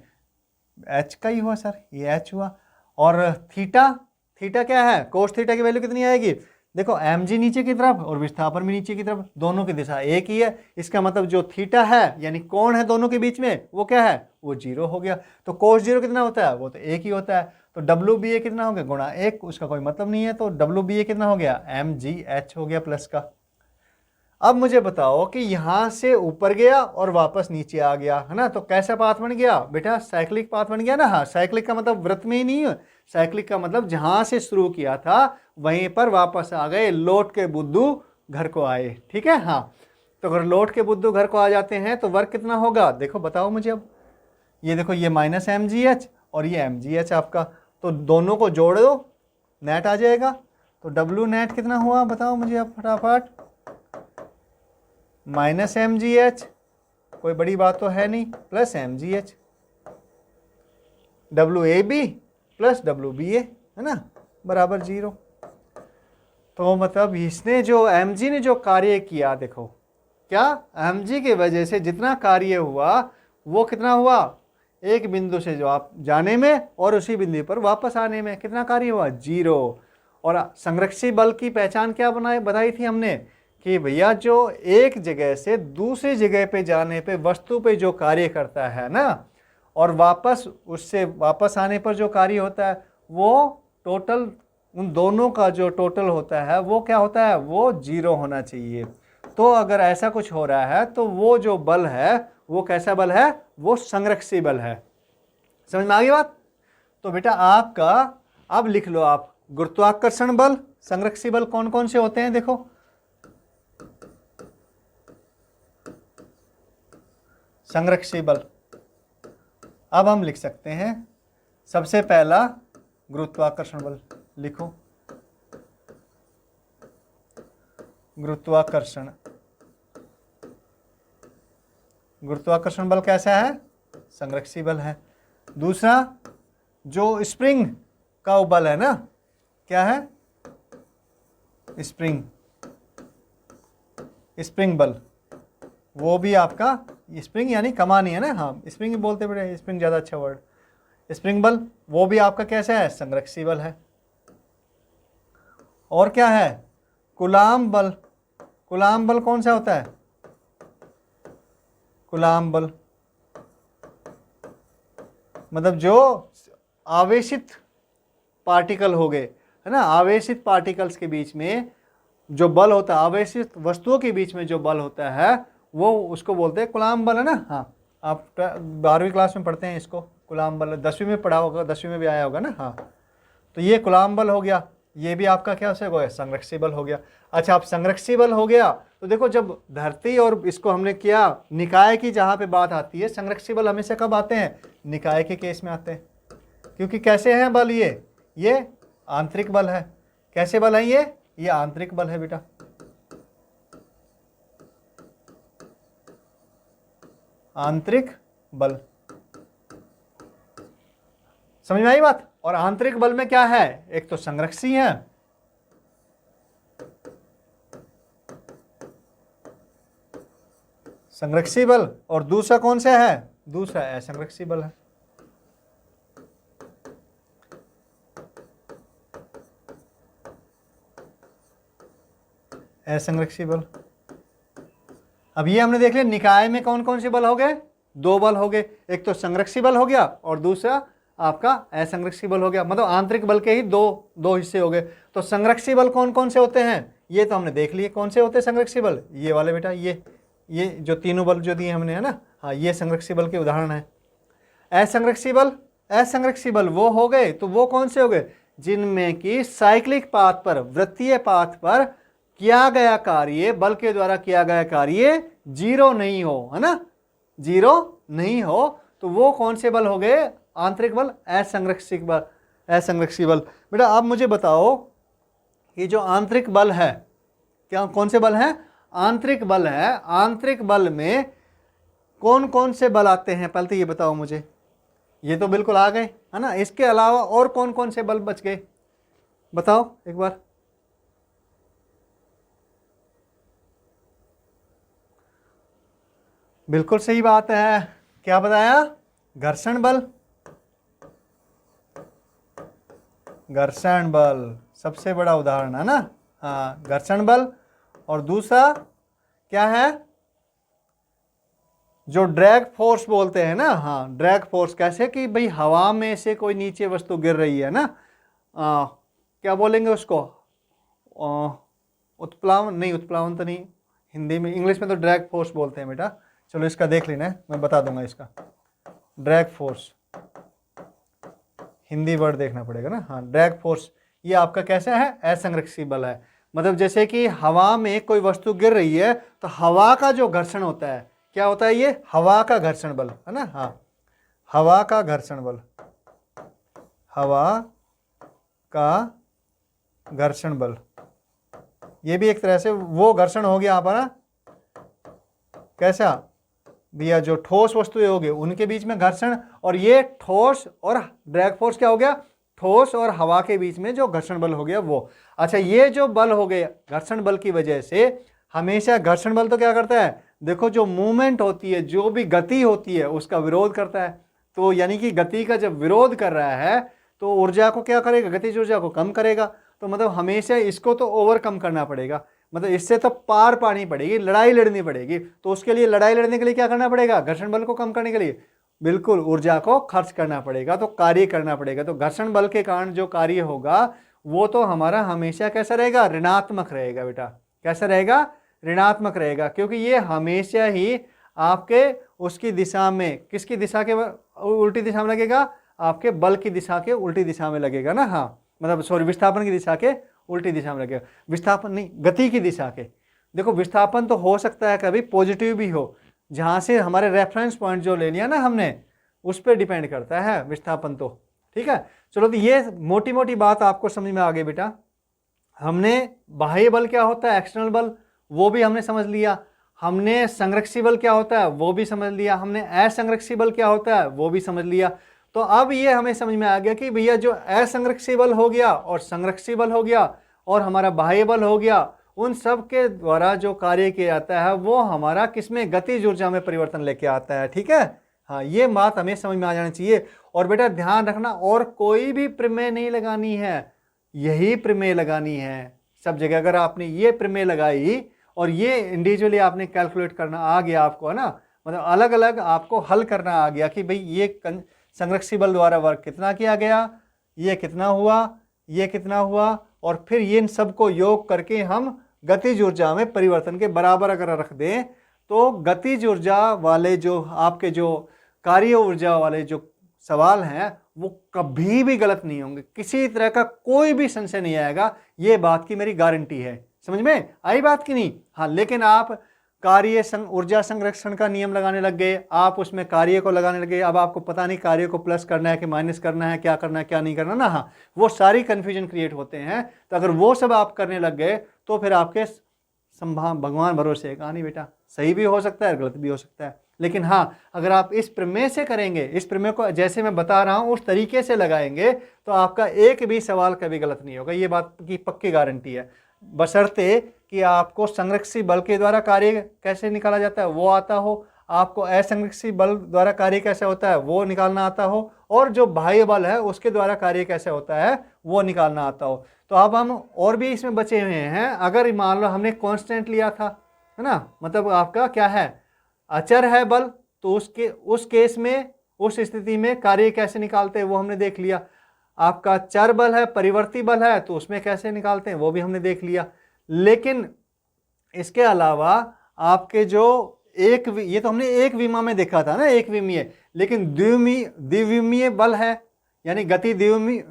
h का ही हुआ सर, ये h हुआ। और थीटा क्या है, कोस थीटा की वैल्यू कितनी आएगी, देखो mg नीचे की तरफ और विस्थापन भी नीचे की तरफ, दोनों की दिशा एक ही है। इसका मतलब जो थीटा है यानी कोण है दोनों के बीच में, वो क्या है, वो 0 हो गया। तो कोस 0 कितना होता है, वो तो एक ही होता है। तो WBA कितना हो गया, गुणा 1, उसका कोई मतलब नहीं है, तो WBA कितना हो गया, mgh हो गया प्लस का। अब मुझे बताओ कि यहाँ से ऊपर गया और वापस नीचे आ गया, है ना, तो कैसा पाथ बन गया बेटा, साइक्लिक पाथ बन गया ना। हाँ, साइक्लिक का मतलब वृत्त में ही नहीं है, साइक्लिक का मतलब जहाँ से शुरू किया था वहीं पर वापस आ गए, लौट के बुद्धू घर को आए। ठीक है, हाँ, तो अगर लौट के बुद्धू घर को आ जाते हैं तो वर्क कितना होगा, देखो बताओ मुझे। अब ये देखो ये माइनस mgh और ये mgh आपका, तो दोनों को जोड़ दो, नेट आ जाएगा। तो W नेट कितना हुआ बताओ मुझे अब फटाफट, माइनस mgh, कोई बड़ी बात तो है नहीं, plus mgh, WAB plus WBA, है ना, बराबर 0। तो मतलब इसने जो mg ने जो कार्य किया, देखो क्या mg की वजह से जितना कार्य हुआ वो कितना हुआ, एक बिंदु से जो आप जाने में और उसी बिंदु पर वापस आने में कितना कार्य हुआ, 0। और संरक्षी बल की पहचान क्या बताई थी हमने कि भैया जो एक जगह से दूसरी जगह पे जाने पे वस्तु पे जो कार्य करता है ना, और वापस उससे वापस आने पर जो कार्य होता है, वो टोटल उन दोनों का जो टोटल होता है वो क्या होता है, वो 0 होना चाहिए। तो अगर ऐसा कुछ हो रहा है तो वो जो बल है वो कैसा बल है, वो संरक्षी बल है। समझ में आ गई बात। तो बेटा आपका अब लिख लो आप, गुरुत्वाकर्षण बल, संरक्षी बल कौन कौन से होते हैं, देखो संरक्षी बल। अब हम लिख सकते हैं सबसे पहला गुरुत्वाकर्षण बल, लिखो गुरुत्वाकर्षण बल कैसा है, संरक्षी बल है। दूसरा जो स्प्रिंग का बल है ना, क्या है, स्प्रिंग बल, वो भी आपका, स्प्रिंग यानी कमानी है ना, हाँ स्प्रिंग बोलते बड़े, स्प्रिंग ज़्यादा अच्छा वर्ड, स्प्रिंग बल, वो भी आपका कैसा है, संरक्षी बल है। और क्या है, कूलाम्ब बल। कूलाम्ब बल कौन सा होता है, कूलाम्ब बल मतलब जो आवेशित पार्टिकल हो गए, है ना, आवेशित पार्टिकल्स के बीच में जो बल होता है, आवेशित वस्तुओं के बीच में जो बल होता है वो उसको बोलते हैं कूलाम्ब बल, है ना। हाँ, आप 12वीं क्लास में पढ़ते हैं इसको, कूलाम्ब बल, 10वीं में पढ़ा होगा, 10वीं में भी आया होगा ना। हाँ, तो ये कूलाम्ब बल हो गया, ये भी आपका क्या हो गया, संरक्षी बल हो गया। अच्छा, आप संरक्षी बल हो गया तो देखो जब धरती और इसको हमने किया, निकाय की जहाँ पे बात आती है, संरक्षी बल हमेशा कब आते हैं, निकाय के केस में आते हैं। क्योंकि कैसे हैं बल, ये आंतरिक बल है। कैसे बल है ये आंतरिक बल है बेटा। आंतरिक बल, समझ में आई बात। और आंतरिक बल में क्या है, एक तो संरक्षी है, संरक्षी बल, और दूसरा कौन सा है, दूसरा असंरक्षी बल है। असंरक्षी बल। अब ये हमने देख लिया निकाय में कौन कौन से बल हो गए, 2 बल हो गए, एक तो संरक्षी बल हो गया और दूसरा आपका असंरक्षी बल हो गया। मतलब आंतरिक बल के ही दो हिस्से हो गए। तो संरक्षी बल कौन कौन से होते हैं ये तो हमने देख लिए, कौन से होते हैं संरक्षी बल, ये वाले बेटा, ये जो तीनों बल जो दिए हमने, है ना। हाँ, ये संरक्षी बल के उदाहरण है। असंरक्षी बल वो हो गए, तो वो कौन से हो गए, जिनमें कि साइक्लिक पाथ पर, वृत्तीय पाथ पर किया गया कार्य, बल के द्वारा किया गया कार्य जीरो नहीं हो, है ना, जीरो नहीं हो, तो वो कौन से बल हो गए, आंतरिक बल, असंरक्षी बल। असंरक्षी बल। बेटा अब मुझे बताओ कि जो आंतरिक बल है, क्या कौन से बल है, आंतरिक बल है, आंतरिक बल में कौन कौन से बल आते हैं, पहले तो ये बताओ मुझे। ये तो बिल्कुल आ गए, है ना, इसके अलावा और कौन कौन से बल बच गए, बताओ एक बार। बिल्कुल सही बात है, क्या बताया, घर्षण बल। घर्षण बल सबसे बड़ा उदाहरण है ना। हाँ, घर्षण बल। और दूसरा क्या है, जो ड्रैग फोर्स बोलते हैं ना। हाँ, ड्रैग फोर्स कैसे, कि भाई हवा में से कोई नीचे वस्तु गिर रही है ना, क्या बोलेंगे उसको, उत्प्लावन, नहीं उत्प्लावन तो नहीं, हिंदी में, इंग्लिश में तो ड्रैग फोर्स बोलते हैं बेटा। चलो इसका देख लेना है, मैं बता दूंगा इसका, ड्रैग फोर्स, हिंदी वर्ड देखना पड़ेगा ना। हाँ, ड्रैग फोर्स, ये आपका कैसा है, असंरक्षी बल है। मतलब जैसे कि हवा में कोई वस्तु गिर रही है, तो हवा का जो घर्षण होता है, क्या होता है, ये हवा का घर्षण बल, है ना। हाँ, हवा का घर्षण बल, हवा का घर्षण बल, ये भी एक तरह से वो घर्षण हो गया यहाँ पर ना। कैसा भैया, जो ठोस वस्तुएं हो गई उनके बीच में घर्षण, और ये ठोस और ड्रैग फोर्स क्या हो गया, ठोस और हवा के बीच में जो घर्षण बल हो गया वो। अच्छा, ये जो बल हो गए घर्षण बल की वजह से, हमेशा घर्षण बल तो क्या करता है, देखो जो मूवमेंट होती है, जो भी गति होती है उसका विरोध करता है। तो यानी कि गति का जब विरोध कर रहा है तो ऊर्जा को क्या करेगा, गतिज ऊर्जा को कम करेगा। तो मतलब हमेशा इसको तो ओवरकम करना पड़ेगा, मतलब इससे तो पार पानी पड़ेगी, लड़ाई लड़नी पड़ेगी। तो उसके लिए, लड़ाई लड़ने के लिए क्या करना पड़ेगा, घर्षण बल को कम करने के लिए बिल्कुल ऊर्जा को खर्च करना पड़ेगा, तो कार्य करना पड़ेगा। तो घर्षण बल के कारण जो कार्य होगा वो तो हमारा हमेशा कैसा रहेगा, ऋणात्मक रहेगा बेटा। कैसा रहेगा, ऋणात्मक रहेगा, क्योंकि ये हमेशा ही आपके उसकी दिशा में, किसकी दिशा के उल्टी दिशा में लगेगा, आपके बल की दिशा के उल्टी दिशा में लगेगा ना। हाँ, मतलब सॉरी, विस्थापन की दिशा के उल्टी दिशा में लगेगा, विस्थापन नहीं, गति की दिशा के। देखो विस्थापन तो हो सकता है कभी पॉजिटिव भी हो, जहाँ से हमारे रेफरेंस पॉइंट जो ले लिया ना हमने, उस पर डिपेंड करता है विस्थापन तो। ठीक है, चलो, तो ये मोटी मोटी बात आपको समझ में आ गई बेटा। हमने बाह्य बल क्या होता है, एक्सटर्नल बल, वो भी हमने समझ लिया। हमने संरक्षी बल क्या होता है वो भी समझ लिया। हमने असंरक्षी बल क्या होता है वो भी समझ लिया। तो अब ये हमें समझ में आ गया कि भैया जो असंरक्षी बल हो गया और संरक्षी बल हो गया और हमारा बाह्य बल हो गया, उन सब के द्वारा जो कार्य किया जाता है वो हमारा किसमें, गतिज ऊर्जा में परिवर्तन लेके आता है। ठीक है, हाँ, ये बात हमें समझ में आ जानी चाहिए। और बेटा ध्यान रखना, और कोई भी प्रमेय नहीं लगानी है, यही प्रमेय लगानी है सब जगह। अगर आपने ये प्रमेय लगाई और ये इंडिविजुअली आपने कैलकुलेट करना आ गया आपको, है ना, मतलब अलग अलग आपको हल करना आ गया कि भाई ये संरक्षी बल द्वारा वर्क कितना किया गया, ये कितना हुआ, ये कितना हुआ, और फिर ये इन सबको योग करके हम गतिज ऊर्जा में परिवर्तन के बराबर अगर रख दें, तो गतिज ऊर्जा वाले जो आपके जो कार्य ऊर्जा वाले जो सवाल हैं वो कभी भी गलत नहीं होंगे, किसी तरह का कोई भी संशय नहीं आएगा, ये बात की मेरी गारंटी है। समझ में आई बात की नहीं? हाँ, लेकिन आप कार्य ऊर्जा संरक्षण का नियम लगाने लग गए, आप उसमें कार्य को लगाने लगे, अब आपको पता नहीं कार्य को प्लस करना है कि माइनस करना है, क्या करना है क्या नहीं करना ना। हाँ, वो सारी कंफ्यूजन क्रिएट होते हैं। तो अगर वो सब आप करने लग गए तो फिर आपके भगवान भरोसे है कहानी बेटा, सही भी हो सकता है गलत भी हो सकता है। लेकिन हाँ, अगर आप इस प्रमेय से करेंगे, इस प्रमेय को जैसे मैं बता रहा हूँ उस तरीके से लगाएंगे, तो आपका एक भी सवाल कभी गलत नहीं होगा, ये बात की पक्की गारंटी है। बशर्ते कि आपको संरक्षी बल के द्वारा कार्य कैसे निकाला जाता है वो आता हो, आपको असंरक्षी बल द्वारा कार्य कैसे होता है वो निकालना आता हो, और जो बाह्य बल है उसके द्वारा कार्य कैसे होता है वो निकालना आता हो। तो अब हम और भी इसमें बचे हुए हैं। अगर मान लो हमने कांस्टेंट लिया था, है ना, मतलब आपका क्या है, अचर है बल, तो उस केस में उस स्थिति में कार्य कैसे निकालते हैं वो हमने देख लिया। आपका चर बल है, परिवर्ती बल है, तो उसमें कैसे निकालते हैं वो भी हमने देख लिया। लेकिन इसके अलावा आपके जो ये तो हमने एक विमा में देखा था ना, एक विमीय, लेकिन द्विविमीय बल है, यानी गति द्विविमीय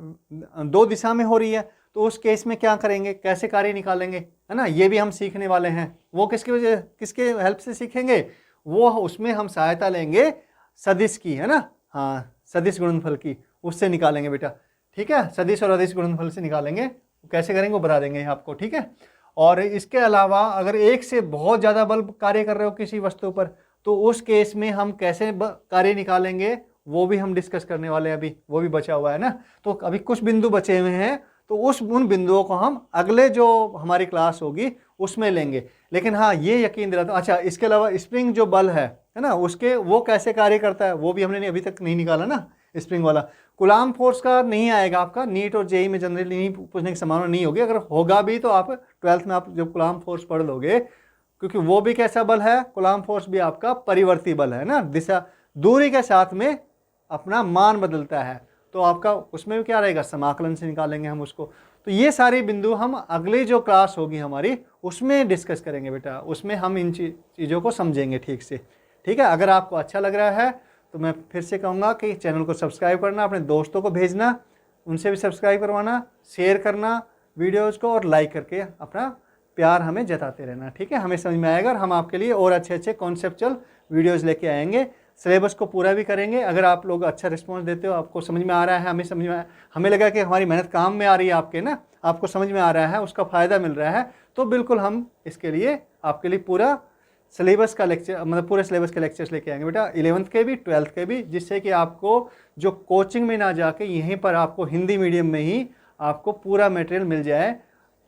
2 दिशा में हो रही है, तो उस केस में क्या करेंगे, कैसे कार्य निकालेंगे, है ना, ये भी हम सीखने वाले हैं। वो किसके हेल्प से सीखेंगे, वो उसमें हम सहायता लेंगे सदिश की, है ना, हाँ सदिश गुणनफल की, उससे निकालेंगे बेटा, ठीक है, सदिश और अदिश गुणनफल से निकालेंगे। कैसे करेंगे वो बता देंगे आपको, ठीक है। और इसके अलावा अगर एक से बहुत ज़्यादा बल कार्य कर रहे हो किसी वस्तु पर, तो उस केस में हम कैसे कार्य निकालेंगे वो भी हम डिस्कस करने वाले हैं, अभी वो भी बचा हुआ है ना। तो अभी कुछ बिंदु बचे हुए हैं, तो उन बिंदुओं को हम अगले जो हमारी क्लास होगी उसमें लेंगे। लेकिन हाँ ये यकीन दिलाता हूं, अच्छा इसके अलावा स्प्रिंग जो बल है ना, उसके वो कैसे कार्य करता है वो भी हमने अभी तक नहीं निकाला ना, स्प्रिंग वाला। कूलाम्ब फोर्स का नहीं आएगा आपका, नीट और जेई में जनरली नहीं पूछने की संभावना नहीं होगी, अगर होगा भी तो आप 12th में आप जब कूलाम्ब फोर्स पढ़ लोगे, क्योंकि वो भी कैसा बल है, कूलाम्ब फोर्स भी आपका परिवर्ती बल है ना, दिशा दूरी के साथ में अपना मान बदलता है, तो आपका उसमें भी क्या रहेगा, समाकलन से निकालेंगे हम उसको। तो ये सारी बिंदु हम अगली जो क्लास होगी हमारी उसमें डिस्कस करेंगे बेटा, उसमें हम इन चीज़ों को समझेंगे ठीक से, ठीक है। अगर आपको अच्छा लग रहा है तो मैं फिर से कहूँगा कि चैनल को सब्सक्राइब करना, अपने दोस्तों को भेजना, उनसे भी सब्सक्राइब करवाना, शेयर करना वीडियोज़ को, और लाइक करके अपना प्यार हमें जताते रहना, ठीक है। हमें समझ में आएगा और हम आपके लिए और अच्छे अच्छे कॉन्सेप्चुअल वीडियोज़ लेके आएंगे, सिलेबस को पूरा भी करेंगे। अगर आप लोग अच्छा रिस्पॉन्स देते हो, आपको समझ में आ रहा है, हमें समझ में हमें लगा कि हमारी मेहनत काम में आ रही है आपके ना, आपको समझ में आ रहा है, उसका फ़ायदा मिल रहा है, तो बिल्कुल हम इसके लिए आपके लिए पूरा सिलेबस का लेक्चर, मतलब पूरे सिलेबस के लेक्चर्स लेके आएंगे बेटा, 11th के भी 12th के भी, जिससे कि आपको जो कोचिंग में ना जाके यहीं पर आपको हिंदी मीडियम में ही आपको पूरा मटेरियल मिल जाए,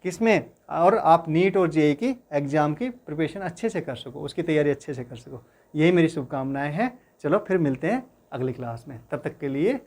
किसमें, और आप नीट और जेईई की एग्ज़ाम की प्रिपरेशन अच्छे से कर सको, उसकी तैयारी अच्छे से कर सको। यही मेरी शुभकामनाएं हैं। चलो फिर मिलते हैं अगली क्लास में, तब तक के लिए